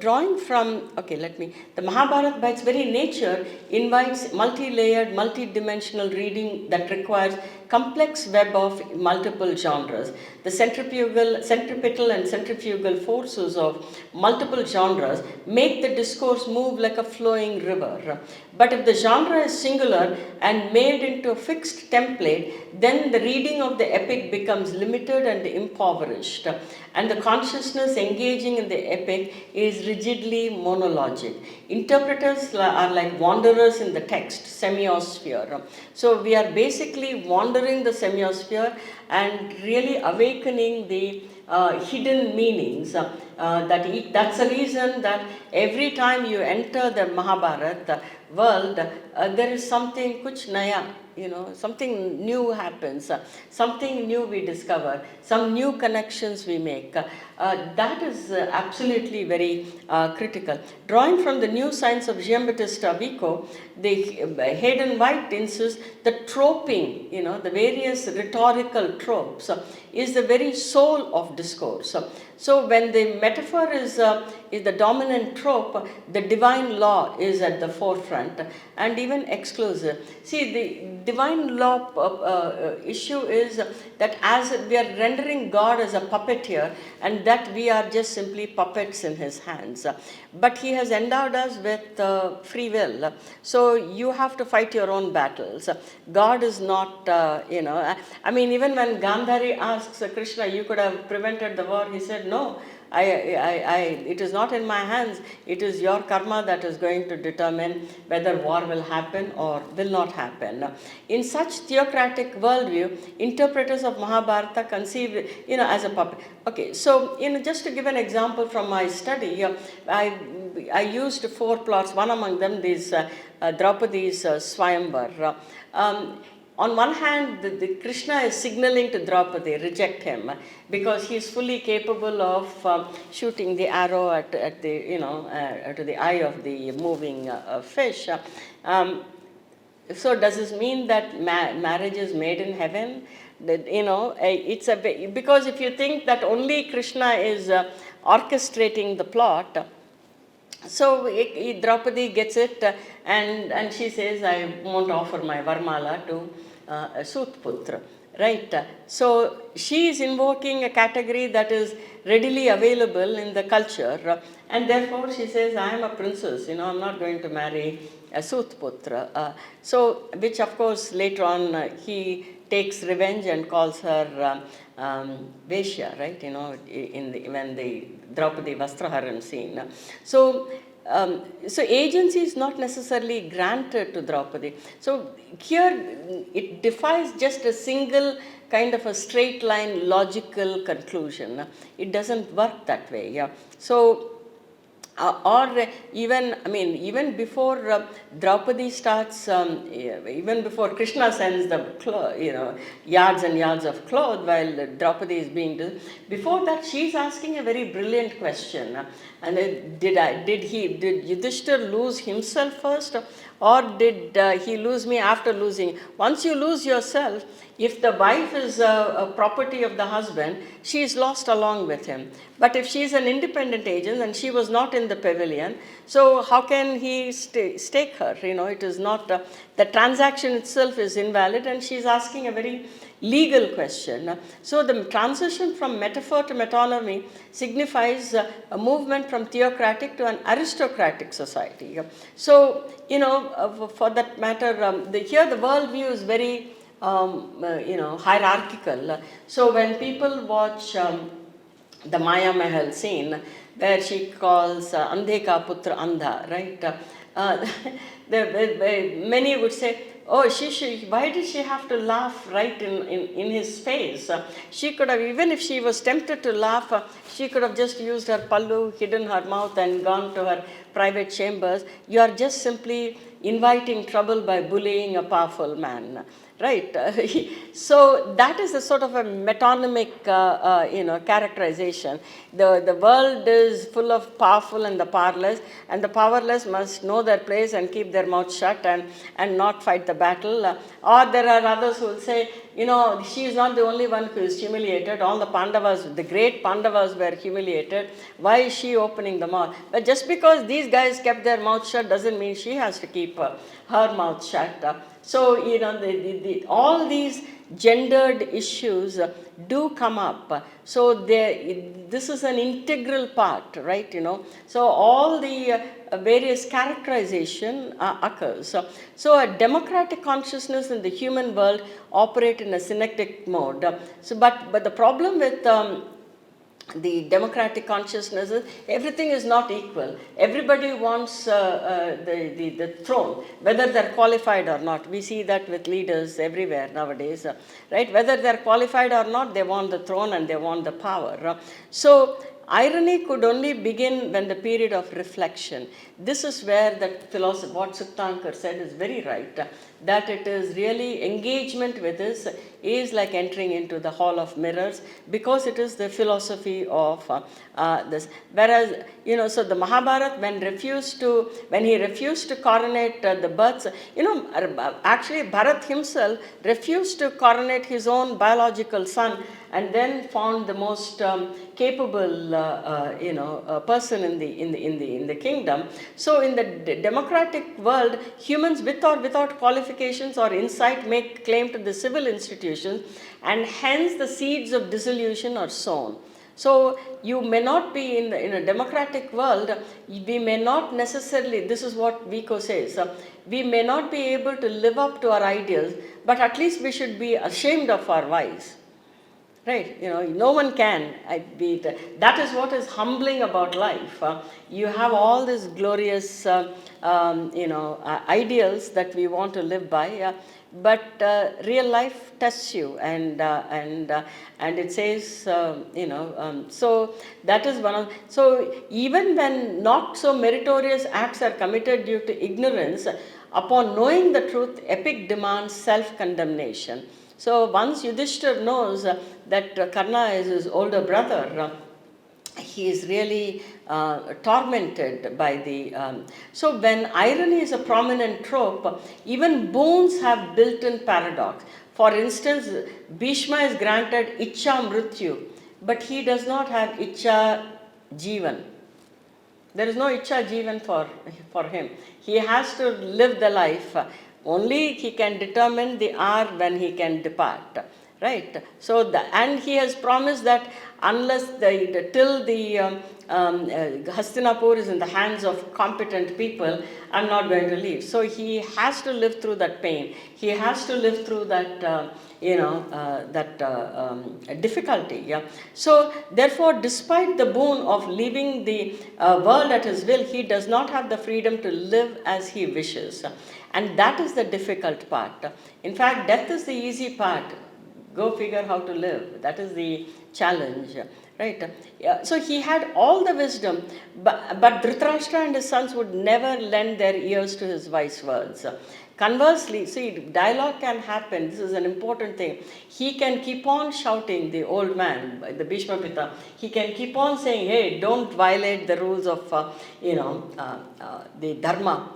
drawing from the Mahabharata by its very nature invites multi-layered, multi-dimensional reading that requires complex web of multiple genres. The centripetal and centrifugal forces of multiple genres make the discourse move like a flowing river. But if the genre is singular and made into a fixed template, then the reading of the epic becomes limited and impoverished, and the consciousness engaging in the epic is rigidly monologic. Interpreters are like wanderers in the text, semiosphere. So we are basically wandering the semiosphere and really awakening the hidden meanings. That's the reason that every time you enter the Mahabharata world, there is something kuch naya, something new happens, something new we discover, some new connections we make. That is absolutely very critical. Drawing from the new science of Jean-Baptiste Vico, the Hayden White insists that troping, the various rhetorical tropes, is the very soul of discourse. So when the metaphor is the dominant trope, the divine law is at the forefront and even exclusive. See, the divine law issue is that as we are rendering God as a puppeteer, and that we are just simply puppets in his hands. But he has endowed us with free will. So you have to fight your own battles. God is not, even when Gandhari asks Krishna, you could have prevented the war, he said, no. It is not in my hands. It is your karma that is going to determine whether war will happen or will not happen. In such theocratic worldview, interpreters of Mahabharata conceive, as a puppet. Okay, so just to give an example from my study, I used 4 plots. One among them, these Draupadi's Swayamvar. On one hand, the Krishna is signaling to Draupadi, reject him, because he is fully capable of shooting the arrow at to the eye of the moving fish. So does this mean that marriage is made in heaven? It's because if you think that only Krishna is orchestrating the plot, so Draupadi gets it, and she says, I won't offer my Varmala to Sutputra, right? So she is invoking a category that is readily available in the culture, and therefore she says, I am a princess, I'm not going to marry a Sutputra. So, which of course later on he takes revenge and calls her Veshya, right? When the Draupadi Vastraharan scene. So agency is not necessarily granted to Draupadi. So here it defies just a single kind of a straight line logical conclusion. It doesn't work that way. Yeah. So even before Draupadi starts, even before Krishna sends the yards and yards of cloth while Draupadi is being before that she's asking a very brilliant question. And did Yudhishthir lose himself first, or did he lose me after losing? Once you lose yourself, if the wife is a property of the husband, she is lost along with him. But if she is an independent agent and she was not in the pavilion, so how can he stake her? It is not, the transaction itself is invalid, and she is asking a very legal question. So the transition from metaphor to metonymy signifies a movement from theocratic to an aristocratic society. So, for that matter, here the worldview is very hierarchical. So when people watch the Maya Mahal scene, where she calls Andhe ka putra andha, right? Many would say, oh, why did she have to laugh right in his face? She could have, even if she was tempted to laugh, she could have just used her pallu, hidden her mouth, and gone to her private chambers. You are just simply inviting trouble by bullying a powerful man, right? So that is a sort of a metonymic, characterization. The world is full of powerful and the powerless, and the powerless must know their place and keep their mouth shut and not fight the battle. Or there are others who will say, she is not the only one who is humiliated. All the Pandavas, the great Pandavas were humiliated. Why is she opening the mouth? But just because these guys kept their mouth shut doesn't mean she has to keep her mouth shut. So, all these gendered issues do come up. So, this is an integral part, right? So, all the various characterization occurs. So, a democratic consciousness in the human world operate in a synectic mode. But the problem with the democratic consciousness is everything is not equal. Everybody wants the throne, whether they're qualified or not. We see that with leaders everywhere nowadays, right? Whether they're qualified or not, they want the throne and they want the power. So irony could only begin when the period of reflection. This is where that philosophy, what Suktankar said is very right, that it is really engagement with this is like entering into the hall of mirrors, because it is the philosophy of this. Whereas, so the Mahabharata, when he refused to coronate the births, actually Bharat himself refused to coronate his own biological son, and then found the most capable, person in the kingdom. So in the democratic world, humans with or without qualifications or insight make claim to the civil institutions, and hence the seeds of dissolution are sown. So you may not be in a democratic world, we may not necessarily, this is what Vico says, we may not be able to live up to our ideals, but at least we should be ashamed of our vice. Right, no one can be that is what is humbling about life. You have all these glorious, ideals that we want to live by, but real life tests you, and it says, so that is one of. So even when not so meritorious acts are committed due to ignorance, upon knowing the truth, epic demands self-condemnation. So once Yudhishthir knows that Karna is his older brother, he is really tormented by the. So when irony is a prominent trope, even boons have built-in paradox. For instance, Bhishma is granted Ichcha Mrityu, but he does not have Ichcha Jivan. There is no Ichcha Jivan for him. He has to live the life. Only he can determine the hour when he can depart, right? So, and he has promised that unless till the Hastinapur is in the hands of competent people, I'm not going to leave. So he has to live through that pain. He has to live through that, difficulty. Yeah. So therefore, despite the boon of leaving the world at his will, he does not have the freedom to live as he wishes. And that is the difficult part. In fact, death is the easy part. Go figure how to live. That is the challenge, right? So he had all the wisdom, but Dhritarashtra and his sons would never lend their ears to his wise words. Conversely, see, dialogue can happen. This is an important thing. He can keep on shouting, the old man, the Bhishma Pita, he can keep on saying, hey, don't violate the rules of, the Dharma.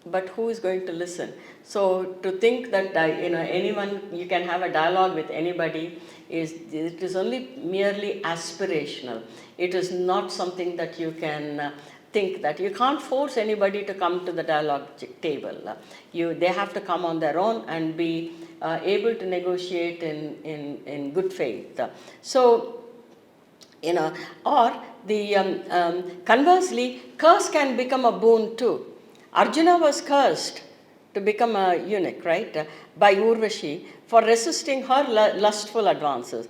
But who is going to listen? So to think that anyone, you can have a dialogue with anybody, it is only merely aspirational. It is not something that you can think that you can't force anybody to come to the dialogue table. They have to come on their own and be able to negotiate in good faith. So, or the conversely, curse can become a boon too. Arjuna was cursed to become a eunuch, right, by Urvashi for resisting her lustful advances.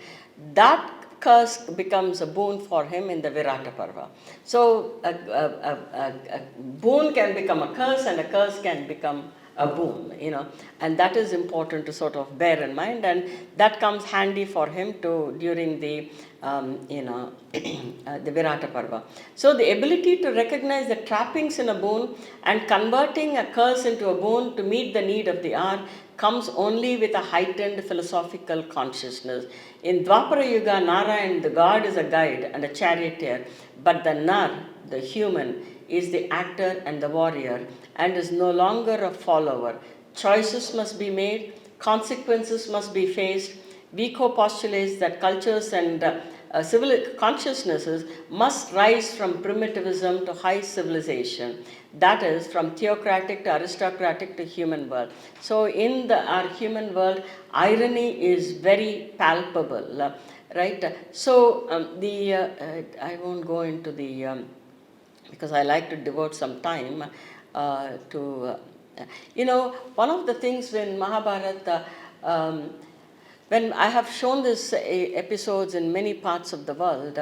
That curse becomes a boon for him in the Virata Parva. So a boon can become a curse, and a curse can become a boon, and that is important to sort of bear in mind, and that comes handy for him to during the the Virata Parva. So the ability to recognize the trappings in a boon and converting a curse into a boon to meet the need of the hour comes only with a heightened philosophical consciousness. In Dwapara Yuga, Narayan, the god, is a guide and a charioteer, but the Nar, the human, is the actor and the warrior and is no longer a follower. Choices must be made, consequences must be faced. Vico postulates that cultures and civil consciousnesses must rise from primitivism to high civilization, that is, from theocratic to aristocratic to human world. So in our human world, irony is very palpable, right? So I won't go into the, because I like to devote some time to, one of the things when Mahabharata, when I have shown this episodes in many parts of the world,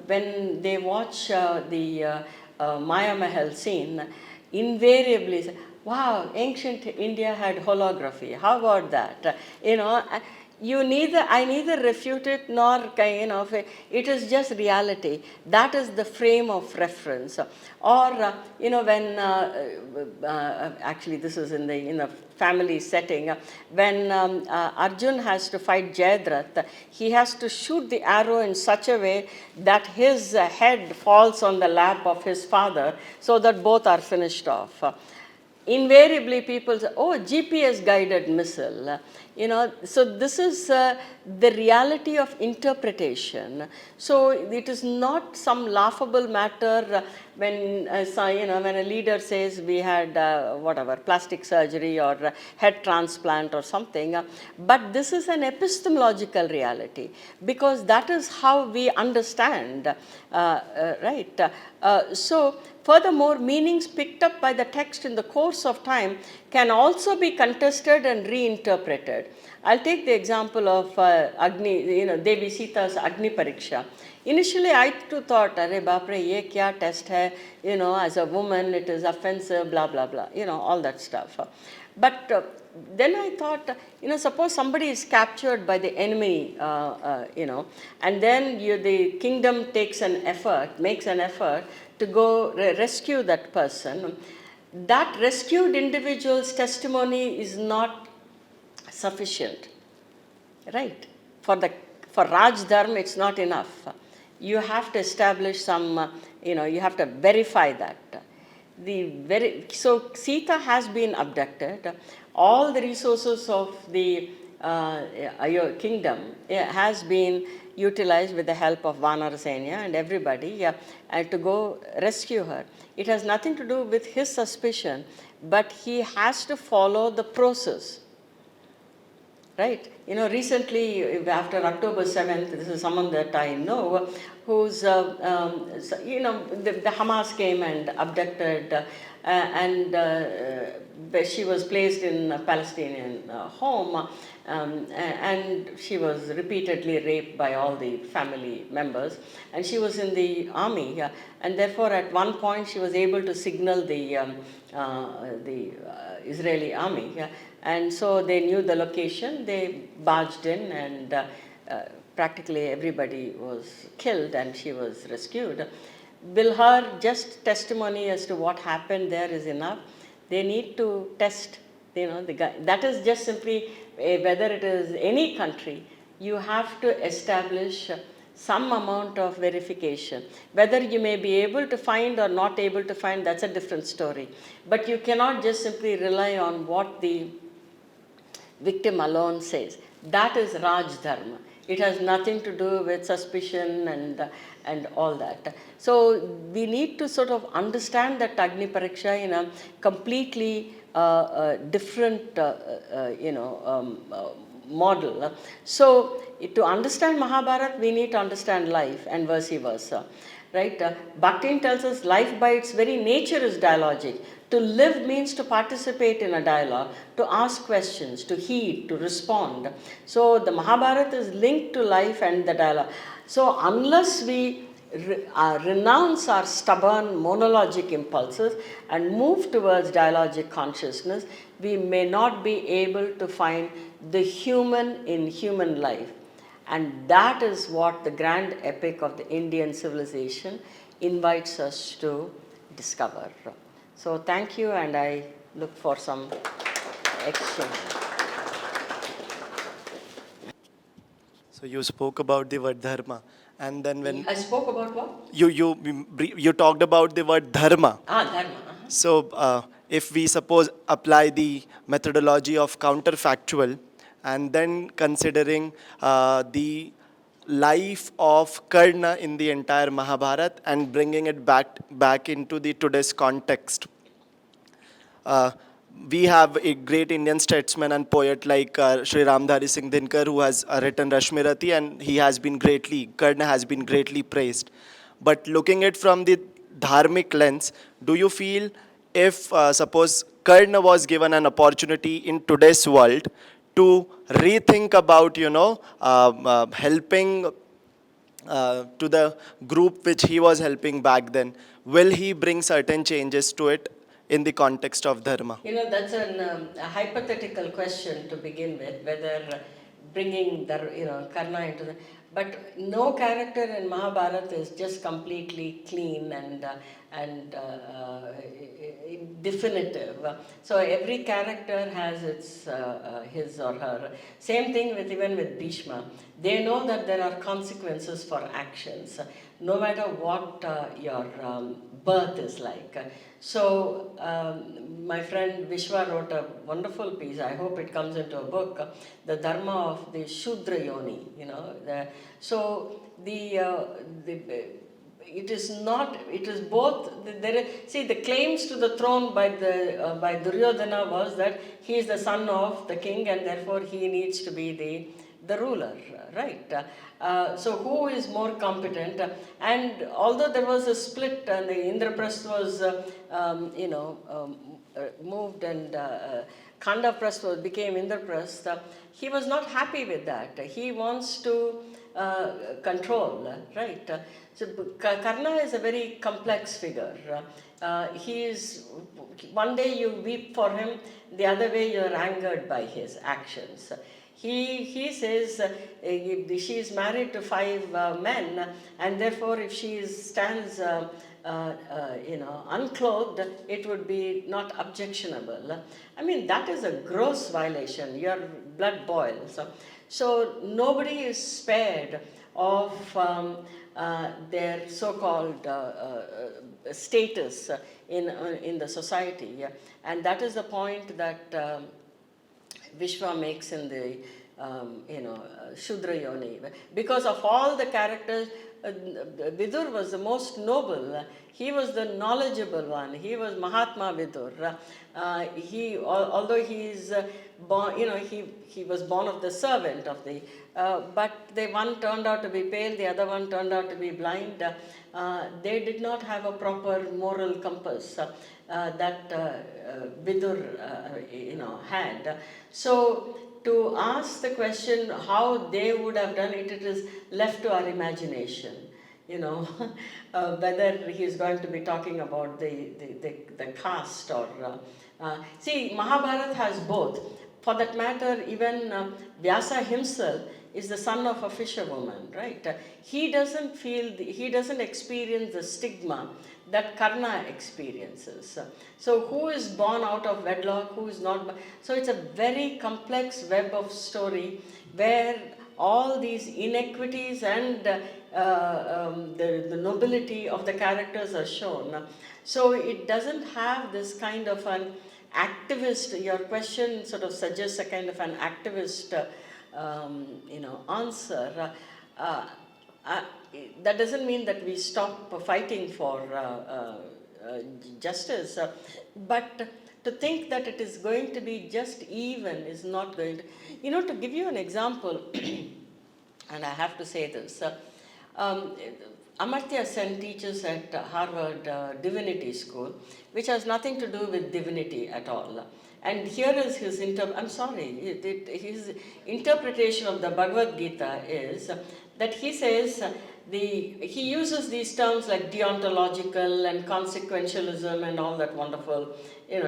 when they watch the Maya Mahal scene, invariably say, wow, ancient India had holography. How about that? I neither refute it nor it is just reality. That is the frame of reference. Or when actually this is in a family setting, when Arjun has to fight Jayadratha, he has to shoot the arrow in such a way that his head falls on the lap of his father, so that both are finished off. Invariably people say, oh, GPS guided missile. So this is the reality of interpretation. So it is not some laughable matter when when a leader says we had whatever plastic surgery or head transplant or something, but this is an epistemological reality, because that is how we understand, right? So furthermore, meanings picked up by the text in the course of time can also be contested and reinterpreted. I'll take the example of Devi Sita's Agni Pariksha. Initially, I too thought, "Arey baapre, ye kya test hai? As a woman, it is offensive, blah blah blah. All that stuff." But then I thought, suppose somebody is captured by the enemy, and then the kingdom makes an effort to go rescue that person. That rescued individual's testimony is not sufficient, right? For Raj Dharma, it's not enough. You have to establish some, you have to verify that. So Sita has been abducted. All the resources of the kingdom has been utilized with the help of Vanarasenya and everybody to go rescue her. It has nothing to do with his suspicion, but he has to follow the process. Right? Recently, after October 7th, this is someone that I know who's, the Hamas came and abducted, and she was placed in a Palestinian home, and she was repeatedly raped by all the family members, and she was in the army, and therefore at one point she was able to signal the Israeli army, and so they knew the location, they barged in, and practically everybody was killed and she was rescued. Will her just testimony as to what happened there is enough? They need to test, the guy. That is just simply, whether it is any country, you have to establish some amount of verification. Whether you may be able to find or not able to find, that's a different story. But you cannot just simply rely on what the victim alone says. That is Raj Dharma. It has nothing to do with suspicion and all that. So we need to sort of understand that Agni Pariksha in a completely different, model. So to understand Mahabharata, we need to understand life and vice versa. Right? Bakhtin tells us life by its very nature is dialogic. To live means to participate in a dialogue, to ask questions, to heed, to respond. So the Mahabharata is linked to life and the dialogue. So unless we renounce our stubborn monologic impulses and move towards dialogic consciousness, we may not be able to find the human in human life. And that is what the grand epic of the Indian civilization invites us to discover. So thank you, and I look for some exchange. So you spoke about the word dharma, and then when I spoke about what? you talked about the word dharma. Dharma. So if we suppose apply the methodology of counterfactual, and then considering the life of Karna in the entire Mahabharata and bringing it back into the today's context. We have a great Indian statesman and poet like Sri Ramdhari Singh Dinkar, who has written Rashmirati, and Karna has been greatly praised. But looking at from the Dharmic lens, do you feel if suppose Karna was given an opportunity in today's world to rethink about, helping to the group which he was helping back then, will he bring certain changes to it in the context of dharma? That's a hypothetical question to begin with, whether bringing the Karna into the. But no character in Mahabharata is just completely clean and definitive. So every character has its his or her. Same thing even with Bhishma. They know that there are consequences for actions, no matter what your birth is like. So my friend Vishwa wrote a wonderful piece. I hope it comes into a book, the Dharma of the Shudra Yoni. It is not. It is both. The claims to the throne by Duryodhana was that he is the son of the king and therefore he needs to be the ruler, right? So who is more competent? And although there was a split and the Indraprastha was, moved and Khandaprastha became Indraprastha, he was not happy with that. He wants to control, right? So Karna is a very complex figure. He is, one day you weep for him, the other way you are angered by his actions. He says she is married to 5 men, and therefore if she stands unclothed, it would be not objectionable. I mean, that is a gross violation. Your blood boils. So nobody is spared of their so-called status in the society, and that is the point that Vishwa makes in the Shudra Yoni. Because of all the characters, Vidur was the most noble. He was the knowledgeable one. He was Mahatma Vidur. Although he is born, he was born of the servant of the. But one turned out to be pale, the other one turned out to be blind. They did not have a proper moral compass that Vidur, had. So to ask the question how they would have done it, it is left to our imagination. Whether he is going to be talking about the caste or see, Mahabharata has both. For that matter, even Vyasa himself is the son of a fisherwoman, right? He doesn't experience the stigma that Karna experiences. So who is born out of wedlock, who is not? So it's a very complex web of story where all these inequities and the nobility of the characters are shown. So it doesn't have this kind of an activist, your question sort of suggests a kind of an activist answer. That doesn't mean that we stop fighting for justice, but to think that it is going to be just even is not going to. To give you an example, and I have to say this, Amartya Sen teaches at Harvard Divinity School, which has nothing to do with divinity at all. And here is his his interpretation of the Bhagavad Gita is that he says he uses these terms like deontological and consequentialism and all that wonderful,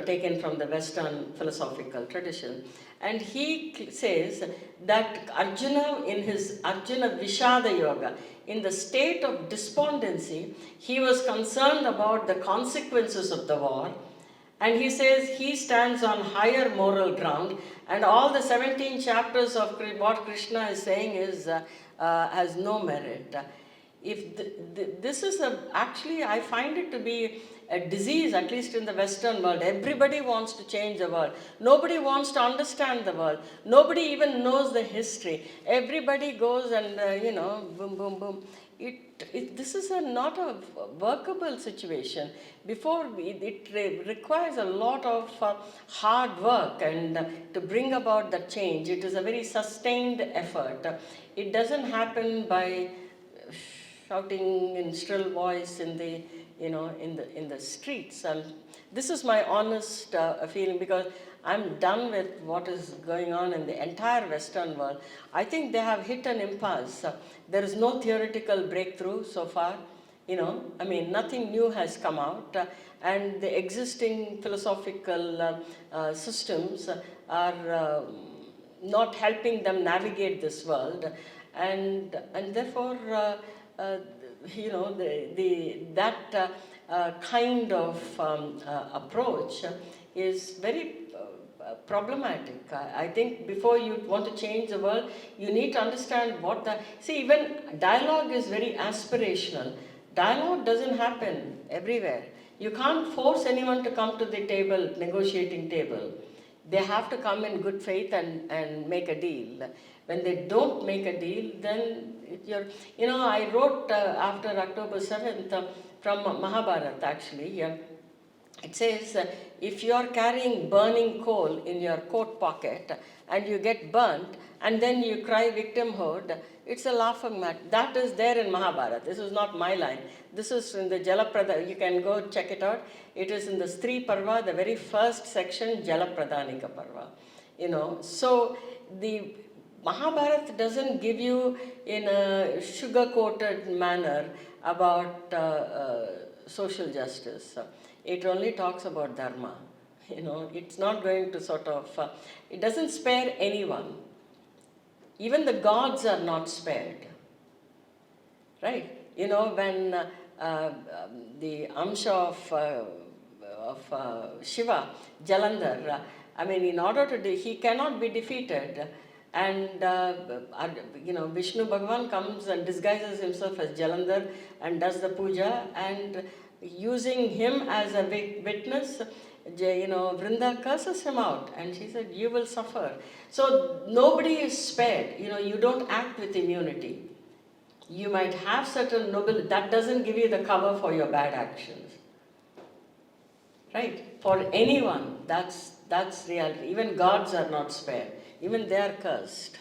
taken from the Western philosophical tradition. And he says that Arjuna, in his Arjuna Vishada Yoga, in the state of despondency, he was concerned about the consequences of the war. And he says he stands on higher moral ground, and all the 17 chapters of what Krishna is saying has no merit. This is actually, I find it to be a disease, at least in the Western world. Everybody wants to change the world. Nobody wants to understand the world. Nobody even knows the history. Everybody goes and, boom, boom, boom. This is not a workable situation. It requires a lot of hard work and to bring about the change. It is a very sustained effort. It doesn't happen by shouting in shrill voice in the streets. This is my honest feeling, because I'm done with what is going on in the entire Western world. I think they have hit an impasse. There is no theoretical breakthrough so far. Nothing new has come out, and the existing philosophical systems are not helping them navigate this world, and therefore, that kind of approach is very problematic. I think before you want to change the world, you need to understand even dialogue is very aspirational. Dialogue doesn't happen everywhere. You can't force anyone to come to the table, negotiating table. They have to come in good faith and make a deal. When they don't make a deal, then I wrote after October 7th from Mahabharata, actually. It says, if you are carrying burning coal in your coat pocket and you get burnt and then you cry victimhood, it's a laughing matter. That is there in Mahabharata. This is not my line. This is in the Jalapradha. You can go check it out. It is in the Stri Parva, the very first section, Jalapradhanika Parva. So the Mahabharata doesn't give you in a sugar-coated manner about social justice. It only talks about Dharma. It's not going to it doesn't spare anyone. Even the gods are not spared. Right? When the Amsha of Shiva, Jalandhar, in order to he cannot be defeated. And Vishnu Bhagavan comes and disguises himself as Jalandhar and does the puja, and using him as a witness, Vrinda curses him out, and she said, you will suffer. So nobody is spared. You don't act with immunity. You might have certain nobility. That doesn't give you the cover for your bad actions. Right? For anyone, that's reality. Even gods are not spared. Even they are cursed.